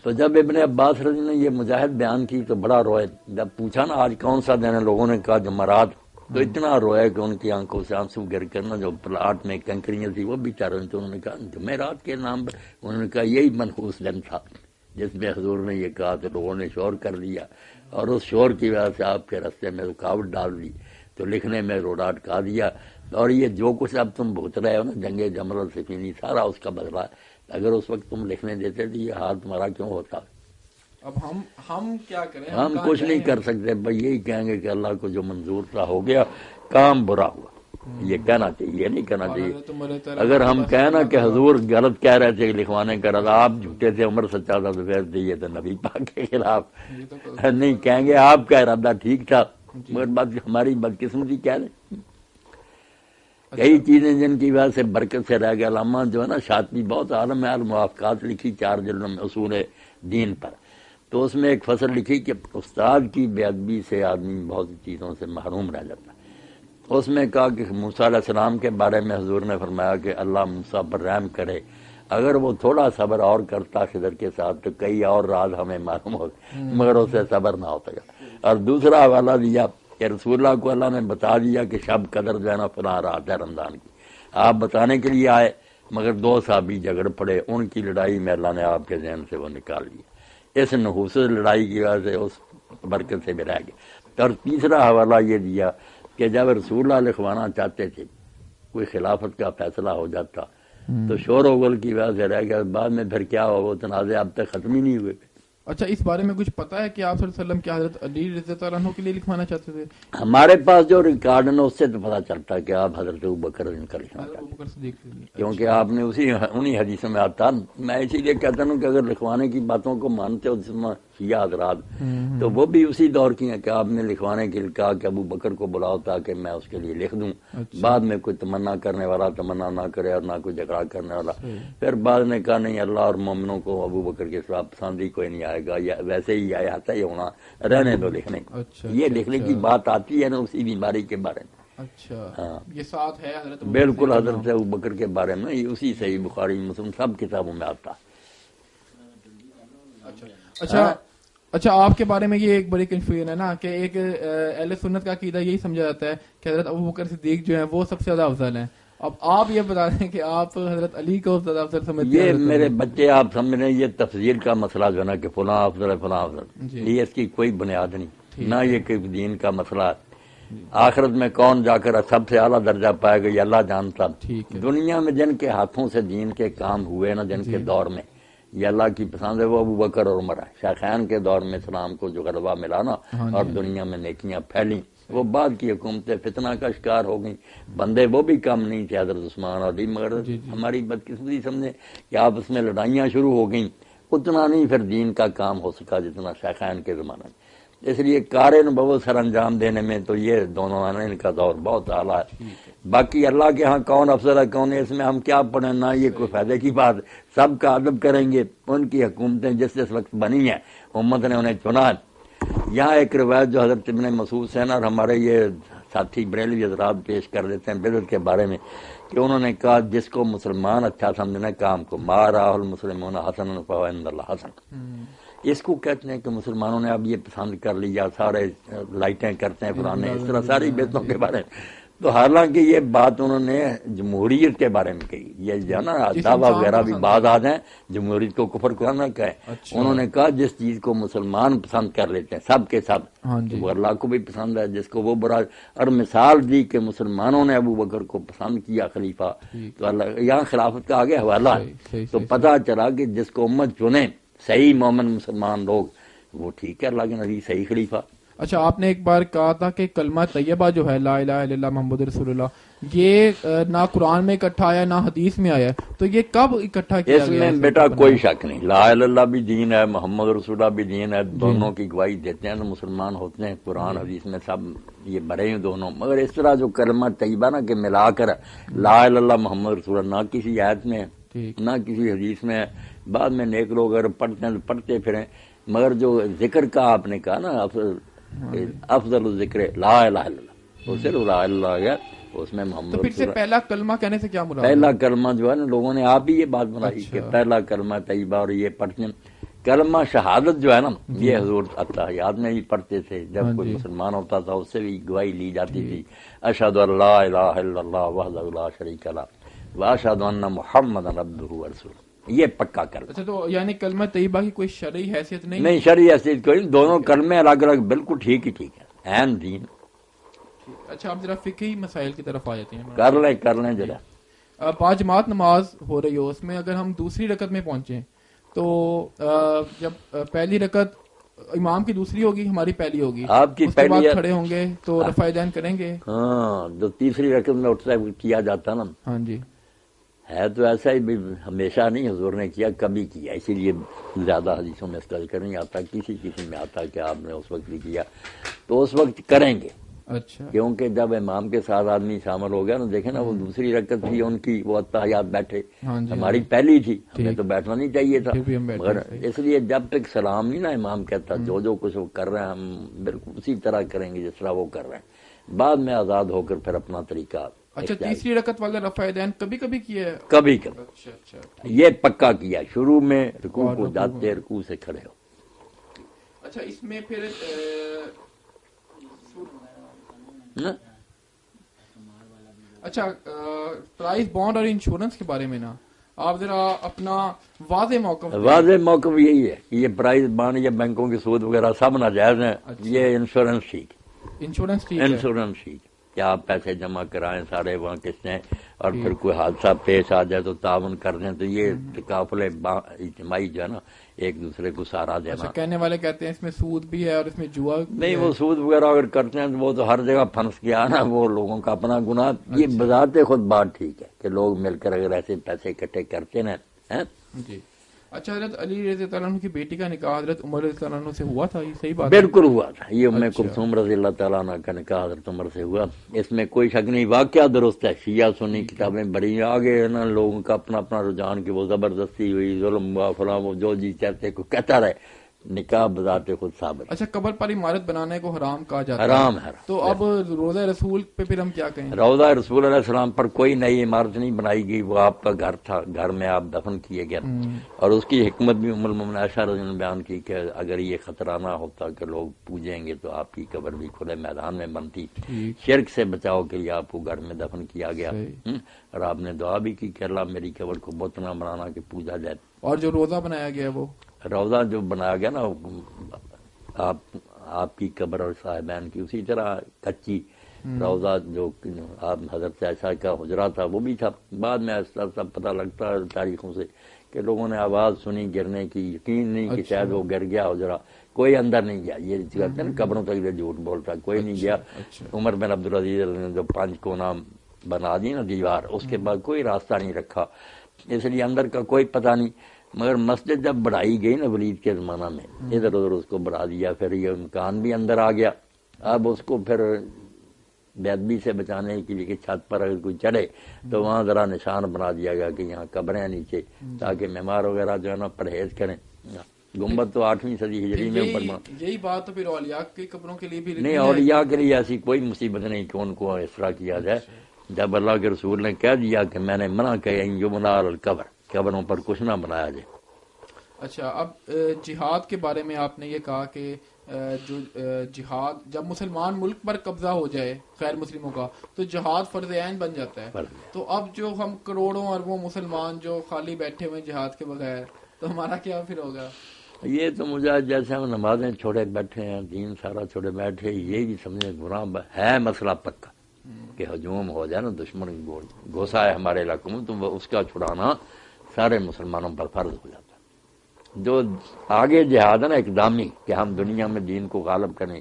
تو جب ابن عباس رضی نے یہ مجاہد بیان کی تو بڑا روئے. جب پوچھا نا آج کون سا دن ہے, لوگوں نے کہا جمعرات, تو اتنا روئے کہ ان کی آنکھوں سے آنسو گر کرنا. جو پلاٹ میں کنکریاں تھی وہ بھی چاروں, تو انہوں نے کہا جمعرات کے نام پر, انہوں نے کہا یہی منحوس دن تھا جس میں حضور نے یہ کہا تو لوگوں نے شور کر دیا, اور اس شور کی وجہ سے آپ کے راستے میں رکاوٹ ڈال دی, تو لکھنے میں روڈا اٹکا دیا. اور یہ جو کچھ اب تم بھوت رہے ہو نا, جنگ جمل اور سفینی, سارا اس کا بدلہ ہے. اگر اس وقت تم لکھنے دیتے تو یہ حال تمہارا کیوں ہوتا. اب ہم کیا کریں؟ ہم کچھ نہیں کر سکتے, بھائی یہی کہیں گے کہ اللہ کو جو منظور تھا ہو گیا, کام برا ہوا, یہ کہنا چاہیے, یہ نہیں کہنا چاہیے. اگر ہم کہیں نا کہ حضور غلط کہہ رہے تھے لکھوانے کا رضا, آپ جھوٹے تھے, عمر سچا تھا, تو پھر یہ تو نبی پاک کے خلاف نہیں کہیں گے, آپ کا ارادہ ٹھیک تھا, مگر بات ہماری بدقسمتی کیا ہے. کئی چیزیں جن کی وجہ سے برکت سے رہ گیا. علامہ جو ہے نا شاطبی بہت عالم ہے, الموافقات لکھی 4 جلدوں میں اصول دین پر, تو اس میں ایک فصل لکھی کہ استاد کی بے ادبی سے آدمی بہت سی چیزوں سے محروم رہ جاتا ہے. اس میں کہا کہ موسیٰ علیہ السلام کے بارے میں حضور نے فرمایا کہ اللہ موسیٰ پر رحم کرے, اگر وہ تھوڑا صبر اور کرتا خضر کے ساتھ تو کئی اور راز ہمیں معلوم ہوتے, مگر اسے صبر نہ ہوتا. اور دوسرا حوالہ دیا کہ رسول اللہ کو اللہ نے بتا دیا کہ شب قدر جو ہے نا فلاں رات ہے رمضان کی, آپ بتانے کے لیے آئے, مگر 2 صحابی جھگڑ پڑے, ان کی لڑائی میں اللہ نے آپ کے ذہن سے وہ نکال لیا. اس نحوس لڑائی کی وجہ سے اس برکت سے بھی رہ گئے. اور تیسرا حوالہ یہ دیا کہ جب رسول اللہ لکھوانا چاہتے تھے, کوئی خلافت کا فیصلہ ہو جاتا تو شور و غل کی وجہ سے رہ گیا, بعد میں پھر کیا ہو, وہ تنازع اب تک ختم ہی نہیں ہوئے. اچھا اس بارے میں کچھ پتا ہے کہ آپ صلی اللہ علیہ وسلم کیا حضرت علی رضی اللہ عنہ کے لیے لکھوانا چاہتے تھے؟ ہمارے پاس جو ریکارڈ ہے اس سے تو پتہ چلتا ہے کہ آپ حضرت ابوبکر کا لکھنا چاہتے ہیں، ابوبکر صدیق کے لیے۔ کیونکہ آپ نے انہی حدیثوں میں آتا، میں اسی لیے کہتا ہوں کہ اگر لکھوانے کی باتوں کو مانتے ہو جس میں شیعہ حضرات تو وہ بھی اسی دور کی ہیں کہ آپ نے لکھوانے کے لیے کہا کہ ابو بکر کو بلاؤ تاکہ میں اس کے لیے لکھ دوں، بعد میں کوئی تمنا کرنے والا تمنا نہ کرے اور نہ کوئی جھگڑا کرنے والا، پھر بعد نے کہا نہیں اللہ اور مومنوں کو ابو بکر کے سوا پسند ہی کوئی نہیں آئے گا، یا ویسے ہی آتا ہی ہونا، رہنے دو لکھنے کو۔ یہ لکھنے کی بات آتی ہے نا اسی بیماری کے بارے میں۔ اچھا ہاں یہ ساتھ ہے حضرت بالکل حضرت ابوبکر کے بارے میں اسی صحیح بخاری مسلم سب کتابوں میں آتا۔ اچھا آپ کے بارے میں یہ ایک بڑی کنفیوژن ہے نا کہ ایک اہل سنت کا عقیدہ یہی سمجھا جاتا ہے کہ حضرت ابوبکر صدیق جو ہیں وہ سب سے زیادہ افضل ہیں، اب آپ یہ بتا رہے ہیں کہ آپ حضرت علی کو زیادہ افضل سمجھتے ہیں؟ یہ میرے بچے آپ سمجھ رہے ہیں یہ تفضیل کا مسئلہ جو ہے نا کہ فلاں افضل ہے فلاں افضل، یہ اس کی کوئی بنیاد نہیں، نہ یہ کہ دین کا مسئلہ ہے۔ آخرت میں کون جا کر سب سے اعلیٰ درجہ پائے گا یہ اللہ جانتا۔ دنیا میں جن کے ہاتھوں سے دین کے کام ہوئے نا جن کے دور میں یہ اللہ کی پسند ہے وہ ابوبکر اور عمر ہے۔ شیخین کے دور میں اسلام کو جو غلبہ ملا نا اور دنیا میں نیکیاں پھیلیں، وہ بعد کی حکومتیں فتنہ کا شکار ہو گئیں، بندے وہ بھی کم نہیں تھے حضرت عثمان اور علی، مگر ہماری بدقسمتی سمجھے کہ آپس میں لڑائیاں شروع ہو گئیں، اتنا نہیں پھر دین کا کام ہو سکا جتنا شیخین کے زمانے میں۔ اس لیے کار نبوت سر انجام دینے میں تو یہ دونوں ان کا دور بہت اعلیٰ ہے۔ باقی اللہ کے ہاں کون افضل ہے کون ہے اس میں ہم کیا پڑھیں، نہ یہ کوئی فائدے کی بات، سب کا ادب کریں گے۔ ان کی حکومتیں جس وقت بنی ہیں امت نے انہیں چنا ہے۔ یہاں ایک روایت جو حضرت ابن مسعود سے اور ہمارے یہ ساتھی بریلوی حضرات پیش کر دیتے ہیں بدعت کے بارے میں کہ انہوں نے کہا جس کو مسلمان اچھا سمجھنا کام کو ما راہ المسلمون حسن فعند اللہ حسن، اس کو کہتے ہیں کہ مسلمانوں نے اب یہ پسند کر لیا، سارے لائٹیں کرتے ہیں پرانے اس طرح ساری بیتوں کے بارے میں۔ تو حالانکہ یہ بات انہوں نے جمہوریت کے بارے میں کہی، یہ جو ہے نا دعویٰ وغیرہ بھی بعض آ جائیں جمہوریت کو کفر کو نہ کہیں، انہوں نے کہا جس چیز کو مسلمان پسند کر لیتے ہیں سب کے سب وہ اللہ کو بھی پسند ہے، جس کو وہ برا، اور مثال دی کہ مسلمانوں نے ابو بکر کو پسند کیا خلیفہ، تو اللہ یہاں خلافت کا آگے حوالہ ہے، تو پتہ چلا کہ جس کو امت چنے صحیح مومن مسلمان لوگ وہ ٹھیک ہے اللہ کے نبی صحیح خلیفہ۔ اچھا آپ نے ایک بار کہا تھا کہ کلمہ طیبہ جو ہے لا الہ الا اللہ محمد رسول اللہ یہ نہ قرآن میں اکٹھا آیا نہ حدیث میں آیا، تو یہ کب اکٹھا کیا اس میں بیٹا کوئی شک نہیں، لا الہ الا اللہ بھی دین ہے محمد رسول اللہ بھی دین ہے، دونوں کی گواہی دیتے ہیں تو مسلمان ہوتے ہیں، قرآن حدیث میں سب یہ بھرے ہیں دونوں، مگر اس طرح جو کلمہ طیبہ نا کہ ملا کر لا الہ الا اللہ محمد رسول اللہ نہ کسی آیت میں نہ کسی حدیث میں، بعد میں نیک لوگ اگر پڑھتے ہیں تو پڑھتے پھریں، مگر جو ذکر کا آپ نے کہا نا افضل الذکر لا الہ الا اللہ، وہ صرف لا الہ الا اللہ، اس میں محمد تو پھر سے پہلا کلمہ کہنے سے کیا مراد؟ پہلا کلمہ جو ہے نا لوگوں نے آپ ہی یہ بات بنائی کہ پہلا کلمہ طیبہ، اور یہ پڑھتے ہیں کلمہ شہادت جو ہے نا یہ حضور اتحیات میں بھی پڑھتے تھے، جب کوئی مسلمان ہوتا تھا اس سے بھی گواہی لی جاتی تھی، اشہد ان لا الہ الا اللہ وحدہ لا شریک لہ واشہد ان محمدا عبدہ ورسولہ، یہ پکا کلمہ۔ اچھا تو یعنی کلمہ طیبہ کی کوئی شرعی حیثیت نہیں؟ نہیں شرعی حیثیت کوئی نہیں، دونوں کلمے الگ الگ بالکل ٹھیک ہی ٹھیک ہے، عین دین۔ اچھا آپ ذرا فقہی مسائل کی طرف آ جاتے ہیں، کر لیں ذرا۔ پانچ جماعت نماز ہو رہی ہو، اس میں اگر ہم دوسری رکعت میں پہنچیں تو جب پہلی رکعت امام کی دوسری ہوگی ہماری پہلی ہوگی، آپ کی اس کے بعد پہلی کھڑے ہوں گے تو رفع دین کریں گے؟ ہاں جو تیسری رکعت میں اٹھتا کیا جاتا نا، ہاں جی ہے تو ایسا ہی بھی ہمیشہ نہیں، حضور نے کیا کبھی کیا، اسی لیے زیادہ حدیثوں میں اس کا ذکر نہیں آتا، کسی میں آتا کہ آپ نے اس وقت بھی کیا، تو اس وقت کریں گے۔ اچھا کیونکہ جب امام کے ساتھ آدمی شامل ہو گیا نا، دیکھیں نا وہ دوسری رکعت تھی ان کی، وہ اتحیات بیٹھے، ہماری پہلی تھی، ہمیں تو بیٹھنا نہیں چاہیے تھا، مگر اس لیے جب تک سلام نہیں نا امام کہتا جو کچھ وہ کر رہے ہیں ہم بالکل اسی طرح کریں گے جس طرح وہ کر رہے ہیں، بعد میں آزاد ہو کر پھر اپنا طریقہ۔ اچھا تیسری رکعت والا رفع دین کبھی کبھی کیا ہے؟ کبھی کبھی۔ اچھا یہ پکا کیا، شروع میں رکوع کو جاتے رکوع سے کھڑے ہو۔ اچھا اس میں پھر اچھا پرائز بانڈ اور انشورنس کے بارے میں نا آپ ذرا اپنا واضح موقف یہی ہے کہ یہ پرائز بانڈ یا بینکوں کے سود وغیرہ سب ناجائز ہیں، یہ انشورنس ٹھیک، انشورنس ٹھیک، انشورنس ٹھیک۔ کہ آپ پیسے جمع کرائیں سارے وہاں قسطیں، اور پھر کوئی حادثہ پیش آ جائے تو تعاون کر دیں، تو یہ تکافل اجتماعی جو ہے نا ایک دوسرے کو سہارا دینا۔ اچھا، کہنے والے کہتے ہیں اس میں سود بھی ہے اور اس میں جوا بھی نہیں، ہے۔ وہ سود وغیرہ اگر کرتے ہیں تو وہ تو ہر جگہ پھنس گیا نا، وہ لوگوں کا اپنا گناہ۔ یہ بذات خود بات ٹھیک ہے کہ لوگ مل کر اگر ایسے پیسے اکٹھے کرتے ہیں۔ جی اچھا، حضرت علی رضی اللہ عنہ کی بیٹی کا نکاح حضرت عمر رضی اللہ عنہ سے ہوا تھا، یہ صحیح بات ہے؟ بالکل ہوا تھا، یہ ام کلثوم رضی اللہ تعالیٰ عنہ کا نکاح حضرت عمر سے ہوا، اس میں کوئی شک نہیں، واقعہ درست ہے۔ شیعہ سنی کتابیں بڑی آگے ہے نا، لوگوں کا اپنا اپنا رجحان کہ وہ زبردستی ہوئی، ظلم ہوا، فلاں، وہ جو جی چاہتے کو کہتا رہے، نکاح بذات خود ثابت۔ اچھا، قبر پر عمارت بنانے کو حرام کہا جاتا ہے، حرام ہے۔ تو اب روضہ رسول پہ پھر ہم کیا کہیں؟ روضہ رسول علیہ السلام پر کوئی نئی عمارت نہیں بنائی گئی، وہ آپ کا گھر تھا، گھر میں آپ دفن کیے گئے، اور اس کی حکمت بھی ام المؤمنین عائشہ رضی اللہ عنہا نے بیان کی کہ اگر یہ خطرہ نہ ہوتا کہ لوگ پوجیں گے تو آپ کی قبر بھی کھلے میدان میں بنتی، شرک سے بچاؤ کے لیے آپ کو گھر میں دفن کیا گیا، اور آپ نے دعا بھی کی کہ اللہ میری قبر کو بت نہ بنانا کہ پوجا جائے۔ اور جو روزہ بنایا گیا وہ روضہ جو بنایا گیا نا آپ کی قبر اور صاحبین کی، اسی طرح کچی روضہ جو آپ حضرت عائشہ کا حجرہ تھا وہ بھی تھا۔ بعد میں ایسا سب پتہ لگتا ہے تاریخوں سے کہ لوگوں نے آواز سنی گرنے کی، یقین نہیں کہ شاید وہ گر گیا حجرہ، کوئی اندر نہیں گیا۔ یہ کہتے ہیں نا قبروں تک یہ جھوٹ بولتا ہے، کوئی نہیں گیا۔ عمر بن عبدالعزیز نے جو 5 کونا بنا دی نا دیوار، اس کے بعد کوئی راستہ نہیں رکھا، اس لیے اندر کا کوئی پتہ نہیں۔ مگر مسجد جب بڑھائی گئی نا ولید کے زمانہ میں، ادھر ادھر اس کو بڑھا دیا، پھر یہ امکان بھی اندر آ گیا۔ اب اس کو پھر بے ادبی سے بچانے کے لیے کہ چھت پر اگر کوئی چڑھے تو وہاں ذرا نشان بنا دیا گیا کہ یہاں قبریں ہیں نیچے، تاکہ مہمان وغیرہ جو ہے نا پرہیز کریں۔ گنبد تو 8ویں صدی ہجری میں اوپر بنا۔ یہی بات تو پھر اولیاء کی قبروں کے لیے بھی نہیں، اولیاء کے لیے ایسی کوئی مصیبت نہیں کہ ان کو اس طرح کیا جائے۔ جب اللہ کے رسول نے کہہ دیا کہ میں نے منع کیا یمنا القبر، قبروں پر کچھ نہ بنایا جائے۔ اچھا، اب جہاد کے بارے میں آپ نے یہ کہا کہ جو جہاد جب مسلمان ملک پر قبضہ ہو جائے غیر مسلموں کا تو جہاد فرض عین بن جاتا ہے، تو اب جو ہم کروڑوں اربوں مسلمان جو خالی بیٹھے ہوئے جہاد کے بغیر، تو ہمارا کیا پھر ہوگا؟ یہ تو مجھے جیسے ہم نمازیں چھوڑے بیٹھے ہیں، دین سارا چھوڑے بیٹھے، یہ بھی سمجھے گناہ ہے مسئلہ پکا کہ ہجوم ہو جائے نا، دشمن گھوسا ہے ہمارے علاقوں میں، تو اس کا چھڑانا سارے مسلمانوں پر فرض ہو جاتا ہے۔ جو آگے جہاد ہے نا اقدامی کہ ہم دنیا میں دین کو غالب کریں،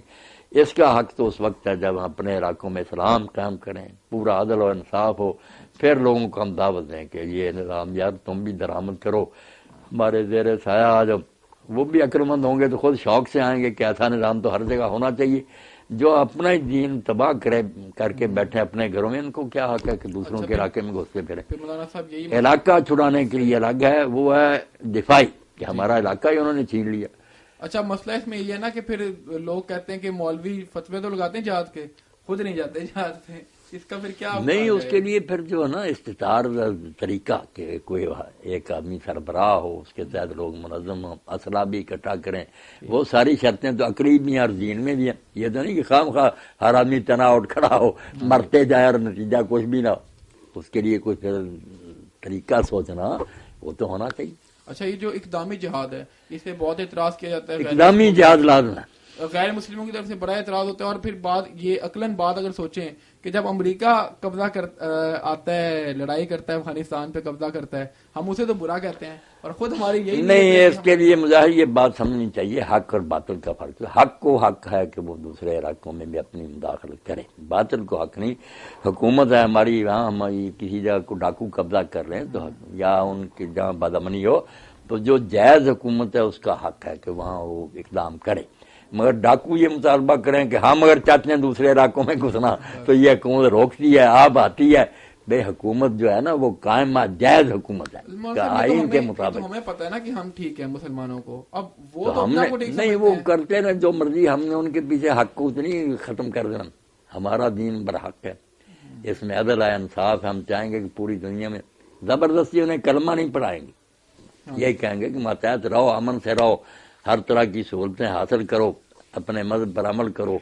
اس کا حق تو اس وقت ہے جب ہم اپنے علاقوں میں اسلام قائم کریں، پورا عدل و انصاف ہو، پھر لوگوں کو ہم دعوت دیں کہ یہ نظام یار تم بھی درآمد کرو، ہمارے زیر سایہ آ جاؤ۔ وہ بھی عقلمند ہوں گے تو خود شوق سے آئیں گے کہ ایسا نظام تو ہر جگہ ہونا چاہیے۔ جو اپنا ہی دین تباہ کر کے بیٹھے اپنے گھروں میں، ان کو کیا حق ہے کہ دوسروں کے علاقے میں گھستے پھریں؟ مولانا صاحب یہی علاقہ چھڑانے کے لیے الگ ہے، وہ ہے دفاعی کہ ہمارا علاقہ ہی انہوں نے چھین لیا۔ اچھا، مسئلہ اس میں یہ ہے نا کہ پھر لوگ کہتے ہیں کہ مولوی فتوے تو لگاتے ہیں جہاد کے، خود نہیں جاتے جہاد پہ، اس کا پھر کیا؟ نہیں، اس کے لیے پھر جو ہے نا استطار طریقہ کہ کوئی ایک آدمی سربراہ ہو، اس کے تحت لوگ منظم ہوں، اسلحہ بھی اکٹھا کریں، وہ ساری شرطیں تو عقلی بھی ہیں اور دین میں بھی ہیں۔ یہ تو نہیں کہ خام خواہ ہر آدمی تنا اٹھ کھڑا ہو، مرتے جائے اور نتیجہ کچھ بھی نہ ہو۔ اس کے لیے کوئی پھر طریقہ سوچنا وہ تو ہونا چاہیے۔ اچھا، یہ جو اقدامی جہاد ہے اس پہ بہت اعتراض کیا جاتا ہے، اقدامی جہاد لازم ہے، غیر مسلموں کی طرف سے بڑا اعتراض ہوتا ہے، اور پھر بات یہ عقلاً بات اگر سوچیں کہ جب امریکہ قبضہ آتا ہے، لڑائی کرتا ہے افغانستان پہ قبضہ کرتا ہے، ہم اسے تو برا کہتے ہیں، اور خود ہماری یہی نہیں، اس کے لیے مجھے یہ بات سمجھنی چاہیے، حق اور باطل کا فرق ہے۔ حق کو حق ہے کہ وہ دوسرے علاقوں میں بھی اپنی مداخلت کرے، باطل کو حق نہیں۔ حکومت ہے ہماری، وہاں ہم کسی جگہ کو ڈاکو قبضہ کر رہے ہیں تو یا ان کی جہاں بدامنی ہو تو جو جائز حکومت ہے اس کا حق ہے کہ وہاں وہ اقدام کرے، مگر ڈاکو یہ مطالبہ کریں کہ ہم اگر چاہتے ہیں دوسرے علاقوں میں گھسنا تو یہ حکومت روکتی ہے، آپ آتی ہے۔ بے حکومت جو ہے نا وہ قائم جائز حکومت ہے آئین کے مطابق۔ ہمیں پتہ ہے نا کہ ہم ٹھیک ہیں مسلمانوں کو، اب وہ تو تو ہم نے نہیں، وہ کرتے نا جو مرضی، ہم نے ان کے پیچھے حق کو نہیں ختم کر دینا۔ ہمارا دین برحق ہے، اس میں عدل ہے، انصاف ہے۔ ہم چاہیں گے کہ پوری دنیا میں زبردستی انہیں کلمہ نہیں پڑھائیں گے، یہی کہیں گے کہ ماتحت رہو، امن سے رہو، ہر طرح کی سہولتیں حاصل کرو، اپنے مذہب پر عمل کرو۔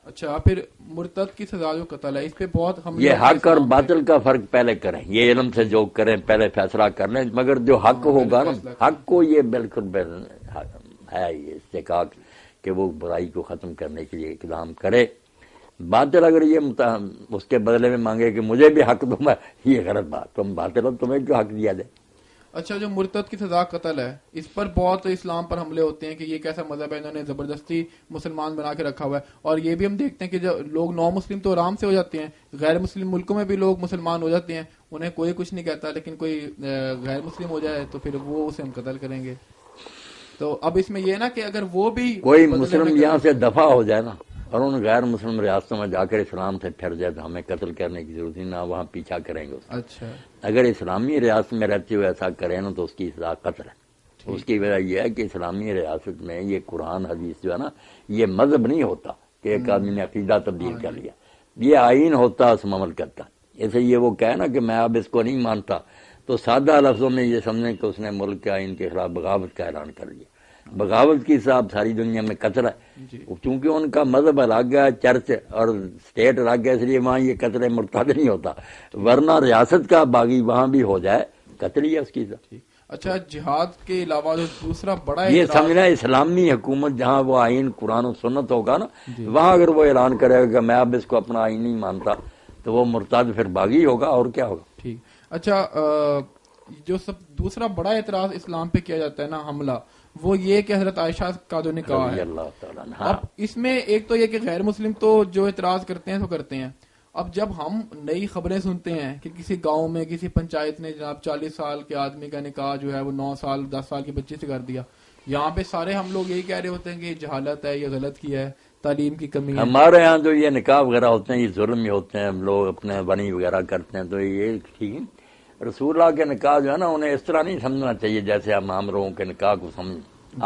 اچھا، پھر مرتد کی سزا جو قتل ہے اس پہ بہت ہم یہ حق اور باطل کا فرق پہلے کریں، یہ علم سے جو کریں پہلے فیصلہ کر لیں، مگر جو حق ہوگا نا، حق کو یہ بالکل ہے یہ استحقاق کہ وہ برائی کو ختم کرنے کے لیے اقدام کرے، باطل اگر یہ اس کے بدلے میں مانگے کہ مجھے بھی حق دو، میں یہ غلط بات، تم باطل ہو، تمہیں کیوں حق دیا جائے؟ اچھا، جو مرتد کی سزا قتل ہے، اس پر بہت اسلام پر حملے ہوتے ہیں کہ یہ کیسا مذہب ہے، انہوں نے زبردستی مسلمان بنا کے رکھا ہوا ہے. اور یہ بھی ہم دیکھتے ہیں کہ جو لوگ نو مسلم تو آرام سے ہو جاتے ہیں، غیر مسلم ملکوں میں بھی لوگ مسلمان ہو جاتے ہیں، انہیں کوئی کچھ نہیں کہتا، لیکن کوئی غیر مسلم ہو جائے تو پھر وہ اسے ہم قتل کریں گے. تو اب اس میں یہ نا کہ اگر وہ بھی کوئی مسلم یہاں سے دفع ہو جائے نا اور ان غیر مسلم ریاستوں میں جا کر اسلام سے پھر جائے تو ہمیں قتل کرنے کی ضرورت نہیں، نہ وہاں پیچھا کریں گے. اچھا، اگر اسلامی ریاست میں رہتے ہوئے ایسا کریں نا تو اس کی سزا قتل ہے. اس کی وجہ یہ ہے کہ اسلامی ریاست میں یہ قرآن حدیث جو ہے نا، یہ مذہب نہیں ہوتا کہ ایک آدمی نے عقیدہ تبدیل کر لیا، یہ آئین ہوتا، اس میں عمل کرتا. ایسے یہ وہ کہے نا کہ میں اب اس کو نہیں مانتا تو سادہ لفظوں میں یہ سمجھیں کہ اس نے ملک کے آئین کے خلاف بغاوت کا اعلان کر لیا. بغاوت کی حساب ساری دنیا میں قتل ہے، چونکہ ان کا مذہب الگ ہے، چرچ اور اسٹیٹ الگ ہے، اس لیے وہاں یہ قتل مرتد نہیں ہوتا. ورنہ ریاست کا باغی وہاں بھی ہو جائے قتل ہی ہے اس کی. اچھا، جہاد کے علاوہ جو دوسرا بڑا یہ سمجھنا اسلامی حکومت جہاں وہ آئین قرآن و سنت ہوگا نا، وہاں اگر وہ اعلان کرے گا کہ میں اب اس کو اپنا آئین نہیں مانتا تو وہ مرتد پھر باغی ہوگا اور کیا ہوگا. ٹھیک. اچھا، جو سب دوسرا بڑا اعتراض اسلام پہ کیا جاتا ہے نا، حملہ، وہ یہ کہ حضرت عائشہ کا جو نکاح ہے. اللہ تعالیٰ. اب اس میں ایک تو یہ کہ غیر مسلم تو جو اعتراض کرتے ہیں تو کرتے ہیں. اب جب ہم نئی خبریں سنتے ہیں کہ کسی گاؤں میں کسی پنچایت نے جناب 40 سال کے آدمی کا نکاح جو ہے وہ 9 سال 10 سال کی بچی سے کر دیا، یہاں پہ سارے ہم لوگ یہی کہہ رہے ہوتے ہیں کہ یہ جہالت ہے، یہ غلط کیا ہے، تعلیم کی کمی ہے. ہمارے یہاں جو یہ نکاح وغیرہ ہوتے ہیں یہ ظلم ہی ہوتے ہیں، لوگ اپنے بنی وغیرہ کرتے ہیں. تو یہ ٹھیک ہے، رسول اللہ کے نکاح جو ہے نا انہیں اس طرح نہیں سمجھنا چاہیے جیسے ہم عام لوگوں کے نکاح کو سمجھ.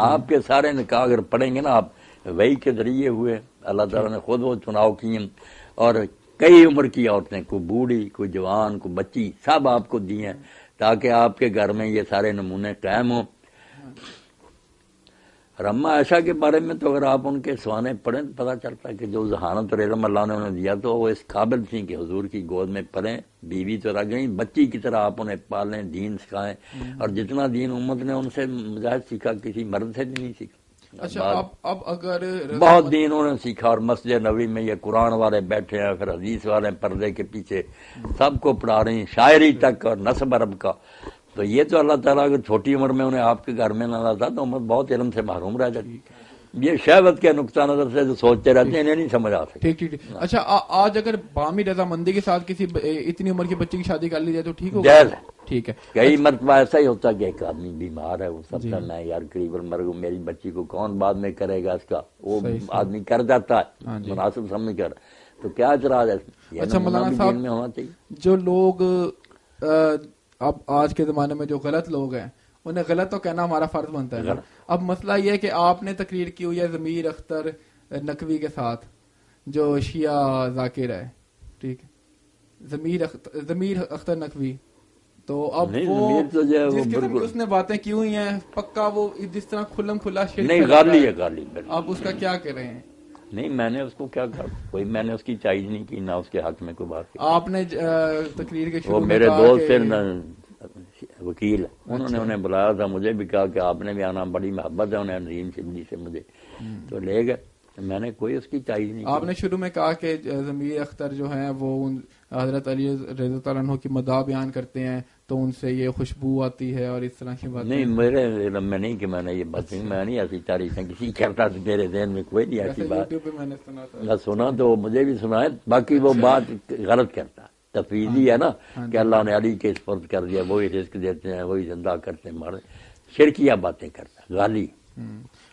آپ کے سارے نکاح اگر پڑھیں گے نا آپ، وہی کے ذریعے ہوئے، اللہ تعالیٰ نے خود وہ چناؤ کیے، اور کئی عمر کی عورتیں، کوئی بوڑھی، کوئی جوان، کوئی بچی، سب آپ کو دی ہیں تاکہ آپ کے گھر میں یہ سارے نمونے قائم ہوں. رما عائشہ کے بارے میں تو اگر آپ ان کے سوانے پڑھیں تو پتہ چلتا ہے کہ جو ذہانت اور علم اللہ نے انہیں دیا تو وہ اس قابل تھیں کہ حضور کی گود میں پڑھیں، بیوی تو رہ گئیں، بچی کی طرح آپ انہیں پالیں، دین سکھائیں. اور جتنا دین امت نے ان سے مجاہد سیکھا کسی مرد سے بھی نہیں سیکھا. اچھا، اب اگر بہت دین انہوں نے سیکھا، اور مسجد نبوی میں یہ قرآن والے بیٹھے ہیں، پھر حدیث والے پردے کے پیچھے سب کو پڑھا رہی ہیں، شاعری تک اور نصب عرب کا. تو یہ تو اللہ تعالیٰ اگر چھوٹی عمر میں انہیں آپ کے گھر میں نہ لاتا تو امت بہت علم سے محروم رہ جاتی. یہ شہوت کے نقطہ نظر سے جو سوچتے رہتے ہیں انہیں نہیں سمجھ آ سکتے. ٹھیک. اچھا، آج اگر باہمی رضامندی کے ساتھ کسی اتنی عمر کی بچی کی شادی کر لی جائے تو ٹھیک ہوگا؟ جائز ہے. ٹھیک ہے. کئی مرتبہ ایسا ہی ہوتا ہے کہ ایک آدمی بیمار ہے، وہ سب میں یار قریب المرگ ہوں، میری بچی کو کون بعد میں کرے گا، اس کا وہ آدمی کر جاتا ہے مناسب سمجھ کر. تو کیا اعتراض ہے؟ اچھا مولانا صاحب، میں ہونا چاہیے. جو لوگ اب آج کے زمانے میں جو غلط لوگ ہیں انہیں غلط تو کہنا ہمارا فرض بنتا ہے. اب مسئلہ یہ ہے کہ آپ نے تقریر کی ہوئی ہے ضمیر اختر نقوی کے ساتھ جو شیعہ ذاکر ہے، ٹھیک ہے، ضمیر اختر نقوی. تو اب وہ جس قسم کی اس نے باتیں کی ہوئی ہیں، پکا وہ جس طرح کھلم کھلا نہیں، غالی ہے، غالی. آپ اس کا کیا کہہ رہے ہیں؟ نہیں، میں نے اس کو کیا کہا، کوئی میں نے اس کی چائز نہیں کی، نہ اس کے حق میں کوئی بات کی. آپ نے تقریر کے شروع وہ میرے دوست سے وکیل، انہوں نے انہیں بلایا تھا، مجھے بھی کہا کہ آپ نے بھی آنا، بڑی محبت ہے انہیں نظیم شبلی سے مجھے، تو لے گئے. میں نے کوئی اس کی چائز نہیں. آپ نے شروع میں کہا کہ ضمیر اختر جو ہیں وہ حضرت علی رضی اللہ عنہ کی مداح بیان کرتے ہیں تو ان سے یہ خوشبو آتی ہے اور اس طرح کی بات. نہیں، میرے علم میں نہیں کہ میں نے یہ بات نہیں، میں نہیں ایسی تعریفیں کسی کرتا، میرے ذہن میں کوئی نہیں ایسی بات. میں سنا تو مجھے بھی سنا ہے، باقی وہ بات غلط کرتا، تفویضی ہے نا کہ اللہ نے علی کے سپرد کر دیا، وہی رزق دیتے ہیں، وہی زندہ کرتے ہیں، مارے شرکیہ باتیں کرتا، غالی.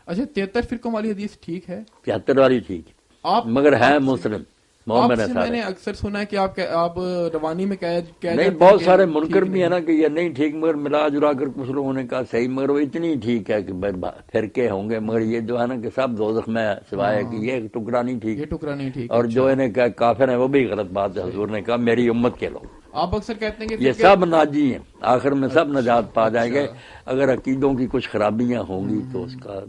اچھا، 73 فرقوں والی حدیث ٹھیک ہے؟ 73 والی ٹھیک ہے، مگر ہے مسلم مومن ہے. میں نے اکثر سنا ہے کہ آپ روانی میں نہیں، بہت سارے منکر بھی ہے نا کہ یہ نہیں ٹھیک، مگر ملا جلا کر کچھ لوگوں نے کہا صحیح، مگر وہ اتنی ٹھیک ہے کہ فرقے ہوں گے، مگر یہ جو ہے نا کہ سب دوزخ میں سوائے کہ یہ ٹکڑا نہیں ٹھیک، یہ ٹکڑا نہیں ٹھیک. اور جو انہیں کہا کافر ہیں وہ بھی غلط بات ہے. حضور نے کہا میری امت کے لوگ، آپ اکثر کہتے ہیں کہ یہ سب ناجی ہیں، آخر میں سب نجات پا جائیں گے. اگر عقیدوں کی کچھ خرابیاں ہوں گی تو اس کا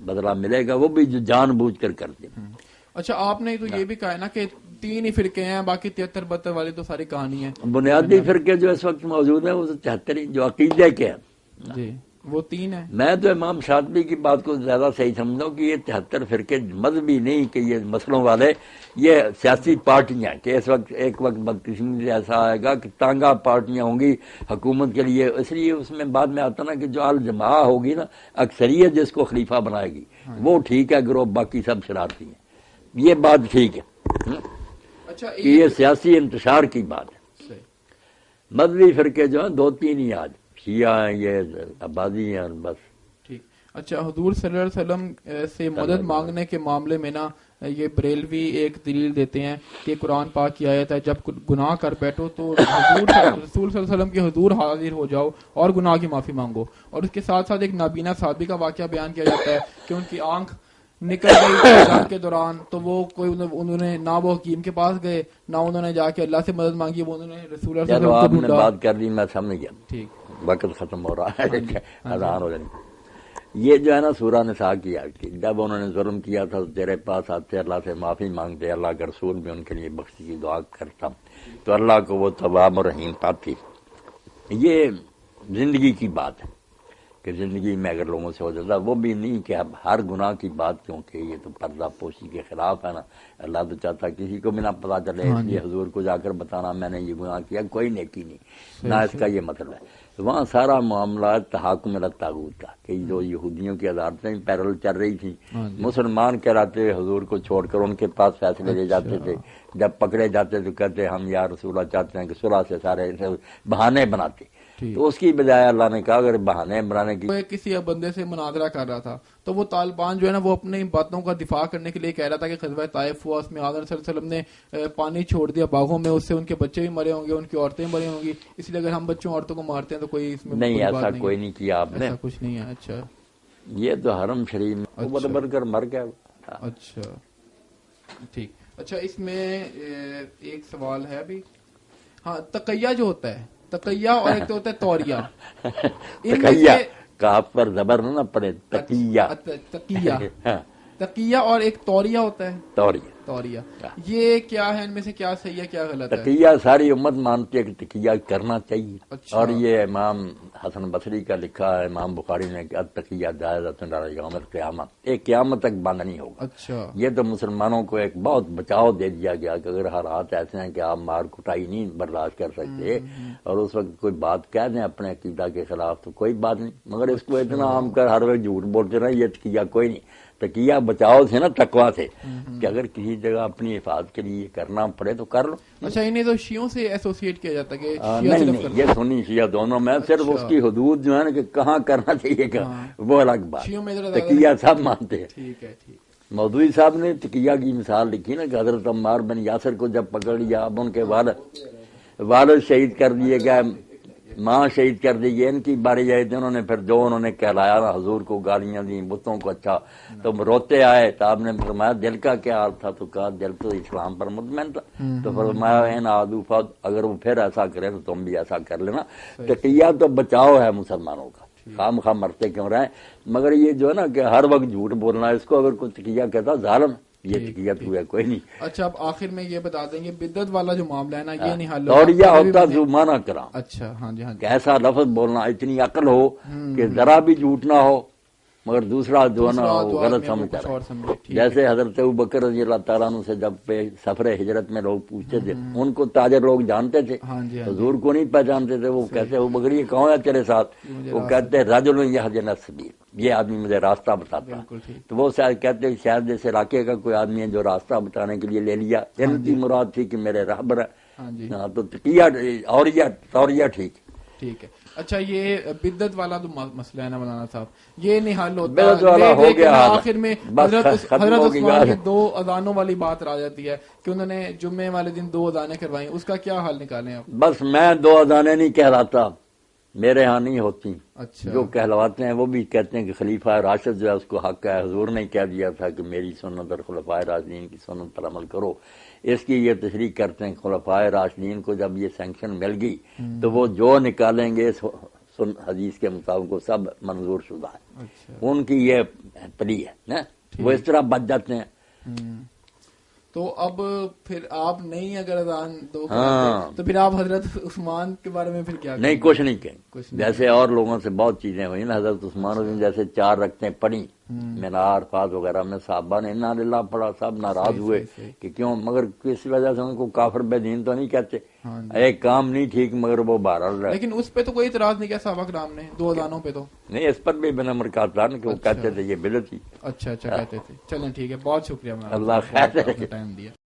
بدلہ ملے گا، وہ بھی جو جان بوجھ کر کرتے ہیں. اچھا، آپ نے تو یہ بھی کہا ہے نا کہ 3 ہی فرقے ہیں، باقی 73 والی تو ساری کہانی ہے. بنیادی فرقے جو اس وقت موجود ہیں وہ 73 جو عقیدے کے ہیں. جی، وہ 3 ہیں. میں تو امام شاطبی کی بات کو زیادہ صحیح سمجھتا ہوں کہ یہ 73 فرقے مذہبی نہیں کہ یہ مسئلوں والے، یہ سیاسی پارٹیاں، کہ اس وقت ایک وقت بدقسمتی سے ایسا آئے گا کہ تانگا پارٹیاں ہوں گی حکومت کے لیے، اس لیے اس میں بعد میں آتا نا کہ جو الجماع ہوگی نا، اکثریت جس کو خلیفہ بنائے گی وہ ٹھیک ہے، گروہ باقی سب شرارتی ہیں. یہ بات ٹھیک ہے اچھا کہ یہ سیاسی انتشار کی بات ہے. مذہبی فرقے جو ہیں 2-3 ہی آج شیعہ ہیں، یہ آبادی ہیں بس. ٹھیک. اچھا حضور صلی اللہ علیہ وسلم سے مدد مانگنے کے معاملے میں نا یہ بریلوی ایک دلیل دیتے ہیں کہ قرآن پاک کی آیت ہے جب گناہ کر بیٹھو تو رسول صلی اللہ علیہ وسلم کے حضور حاضر ہو جاؤ اور گناہ کی معافی مانگو. اور اس کے ساتھ ساتھ ایک نابینا صحابی کا واقعہ بیان کیا جاتا ہے کہ ان کی آنکھ نکل گئی جنگ کے دوران، تو وہ کوئی انہوں نے نہ وہ حکیم کے پاس گئے نہ انہوں نے جا کے اللہ سے مدد مانگی، وہ انہوں نے رسول اللہ صلی اللہ علیہ وسلم کو ڈھونڈا. بات کر لی، میں سمجھ گیا. ٹھیک. وقت ختم ہو رہا ہے، اذان ہو جائے. یہ جو ہے نا سورہ نساء کی آیت تھی، جب انہوں نے ظلم کیا تھا تو تیرے پاس آتے اللہ سے معافی مانگتے، اللہ کا رسول بھی ان کے لیے بخشی کی دعا کرتا تو اللہ کو وہ تواب اور رحیم پاتی. یہ زندگی کی بات ہے کہ زندگی میں اگر لوگوں سے ہو جاتا، وہ بھی نہیں کہ اب ہر گناہ کی بات، کیونکہ یہ تو پردہ پوشی کے خلاف ہے نا. اللہ تو چاہتا کسی کو بھی نہ پتا چلے، اس لیے حضور کو جا کر بتانا میں نے یہ گناہ کیا، کوئی نیکی نہیں، نہ اس کا یہ مطلب ہے. وہاں سارا معاملات تحاکم الی الطاغوت کا، کہ جو یہودیوں کی عدالتیں پیرل چل رہی تھیں، مسلمان کہلاتے حضور کو چھوڑ کر ان کے پاس فیصلے لے جاتے تھے. جب پکڑے جاتے تو کہتے ہم یا رسول اللہ چاہتے ہیں کہ صلح سے سارے بہانے بناتے. تو اس کی بجائے اللہ نے کہا اگر بہانے بنانے کی، کسی بندے سے مناظرہ کر رہا تھا تو وہ طالبان جو ہے نا وہ اپنی باتوں کا دفاع کرنے کے لیے کہہ رہا تھا کہ غزوہ طائف ہوا، اس میں آدم صلی اللہ علیہ وسلم نے پانی چھوڑ دیا باغوں میں، اس سے ان کے بچے بھی مرے ہوں گے، ان کی عورتیں مرے ہوں گی، اس لیے اگر ہم بچوں عورتوں کو مارتے ہیں تو کوئی اس میں نہیں، ایسا کوئی نہیں کیا آپ نے، ایسا کچھ نہیں ہے. اچھا یہ تو حرم شریف میں بر بر کر مر گیا. اچھا ٹھیک. اچھا اس میں ایک سوال ہے ابھی. ہاں تقیہ جو ہوتا ہے، تقیہ اور ایک تو ہوتا ہے توریہ. تقیہ کاف پر زبر نہ پڑے، تقیہ. تقیہ اور ایک توریہ ہوتا ہے. توریہ یہ کیا ہے، ان میں سے کیا صحیح ہے کیا غلط ہے؟ تقیہ ساری امت مانتی ہے کہ تقیہ کرنا چاہیے. اور یہ امام حسن بصری کا لکھا ہے، امام بخاری نے کہ تقیہ جائزۃ یوم القیامہ، ایک قیامت تک بند نہیں ہوگا. اچھا یہ تو مسلمانوں کو ایک بہت بچاؤ دے دیا گیا کہ اگر حالات ایسے ہیں کہ آپ مار کٹائی نہیں برداشت کر سکتے اور اس وقت کوئی بات کہہ دیں اپنے عقیدہ کے خلاف تو کوئی بات نہیں، مگر اس کو اتنا عام کر ہر وقت جھوٹ بولتے رہے، یہ تقیہ کوئی نہیں. تقیہ بچاؤ سے نا، تقویٰ سے، کہ اگر کسی جگہ اپنی حفاظت کے لیے کرنا پڑے تو کر لو. اچھا انہیں تو شیعوں سے ایسوسیٹ کیا جاتا ہے کہ نہیں، یہ سنی شیعہ دونوں میں، صرف اس کی حدود جو ہے نا کہ کہاں کرنا چاہیے گا وہ الگ بات. تقیہ سب مانتے ہیں. ٹھیک ہے ٹھیک. مودودی صاحب نے تقیہ کی مثال لکھی نا کہ حضرت عمار بن یاسر کو جب پکڑ لیا، اب ان کے والد شہید کر دیے گئے، ماں شہید کر دی گئی، ان کی باری آئی تھی، انہوں نے پھر جو انہوں نے کہلایا نا حضور کو گالیاں دیں، بتوں کو. اچھا تو روتے آئے تو آپ نے فرمایا دل کا کیا حال تھا؟ تو کہا دل تو اسلام پر مطمئن تھا. تو فرمایا ان آدوفا، اگر وہ پھر ایسا کرے تو تم بھی ایسا کر لینا. تقیہ تو بچاؤ ہے مسلمانوں کا، خام خواہ مرتے کیوں رہے. مگر یہ جو ہے نا کہ ہر وقت جھوٹ بولنا، اس کو اگر کوئی تقیہ کہتا ظالم، یہ تقیہ تو ہے کوئی نہیں. اچھا اب آخر میں یہ بتا دیں گے بدعت والا جو معاملہ ہے نا یہ نہیں حل توریہ ہوتا جو مانا کرا. اچھا ہاں جی ہاں جی. ایسا لفظ بولنا، اتنی عقل ہو کہ ذرا بھی جھوٹ نہ ہو مگر دوسرا جو ہے نا وہ غلط سمجھتا ہے. جیسے حضرت ابوبکر رضی اللہ تعالیٰ عنہ سے جب سفر ہجرت میں لوگ پوچھتے تھے، ان کو تاجر لوگ جانتے تھے، حضور کو نہیں پہچانتے تھے. وہ کہتے ابوبکر یہ کون ہے تیرے ساتھ؟ وہ کہتے رجل یہدینا السبیل، یہ آدمی مجھے راستہ بتاتا ہے. تو وہ شاید کہتے شاید جیسے علاقے کا کوئی آدمی ہے جو راستہ بتانے کے لیے لے لیا، ان کی مراد تھی کہ میرے رہبر ہے. ہاں تو تقیہ اور توریہ ٹھیک ٹھیک ہے. اچھا یہ بدعت والا تو مسئلہ ہے نا مولانا صاحب، یہ نہیں حل ہوتا. بدعت والا ہو گیا، آخر میں حضرت عثمان کی 2 اذانوں والی بات آ جاتی ہے کہ انہوں نے جمعے والے دن 2 اذانیں کروائیں، اس کا کیا حل نکالیں آپ؟ بس میں 2 اذانیں نہیں کہلاتا، میرے ہاں نہیں ہوتی. اچھا جو کہلواتے ہیں وہ بھی کہتے ہیں کہ خلیفہ راشد جو ہے اس کو حق ہے، حضور نے کہہ دیا تھا کہ میری سنت اور خلفائے راشدین کی سنت پر عمل کرو. اس کی یہ تشریح کرتے ہیں خلفائے راشدین کو جب یہ سینکشن مل گئی تو وہ جو نکالیں گے حدیث کے مطابق وہ سب منظور شدہ ہے. ان کی یہ پلی ہے نا، وہ اس طرح بچ جاتے ہیں. تو اب پھر آپ نہیں اگر اذان دو ہاں تو پھر آپ حضرت عثمان کے بارے میں پھر کیا نہیں کچھ نہیں کہیں کچھ نہیں جیسے اور لوگوں سے بہت چیزیں ہوئی نا حضرت عثمان الدین جیسے 4 رکعتیں پڑھی مینار فاز وغیرہ میں صحابہ نے انا للہ پڑھا سب ناراض ہوئے کہ کیوں مگر کس وجہ سے ان کو کافر بے دین تو نہیں کہتے ایک کام نہیں ٹھیک مگر وہ بہرحال رہا لیکن اس پہ تو کوئی اعتراض نہیں کیا صحابہ کرام نے 2 اذانوں پہ تو نہیں اس پر بھی بن امر کا تھا کہ وہ کہتے تھے یہ بدعت ہی اچھا کہتے تھے چلیں ٹھیک ہے بہت شکریہ اللہ خیر ٹائم دیا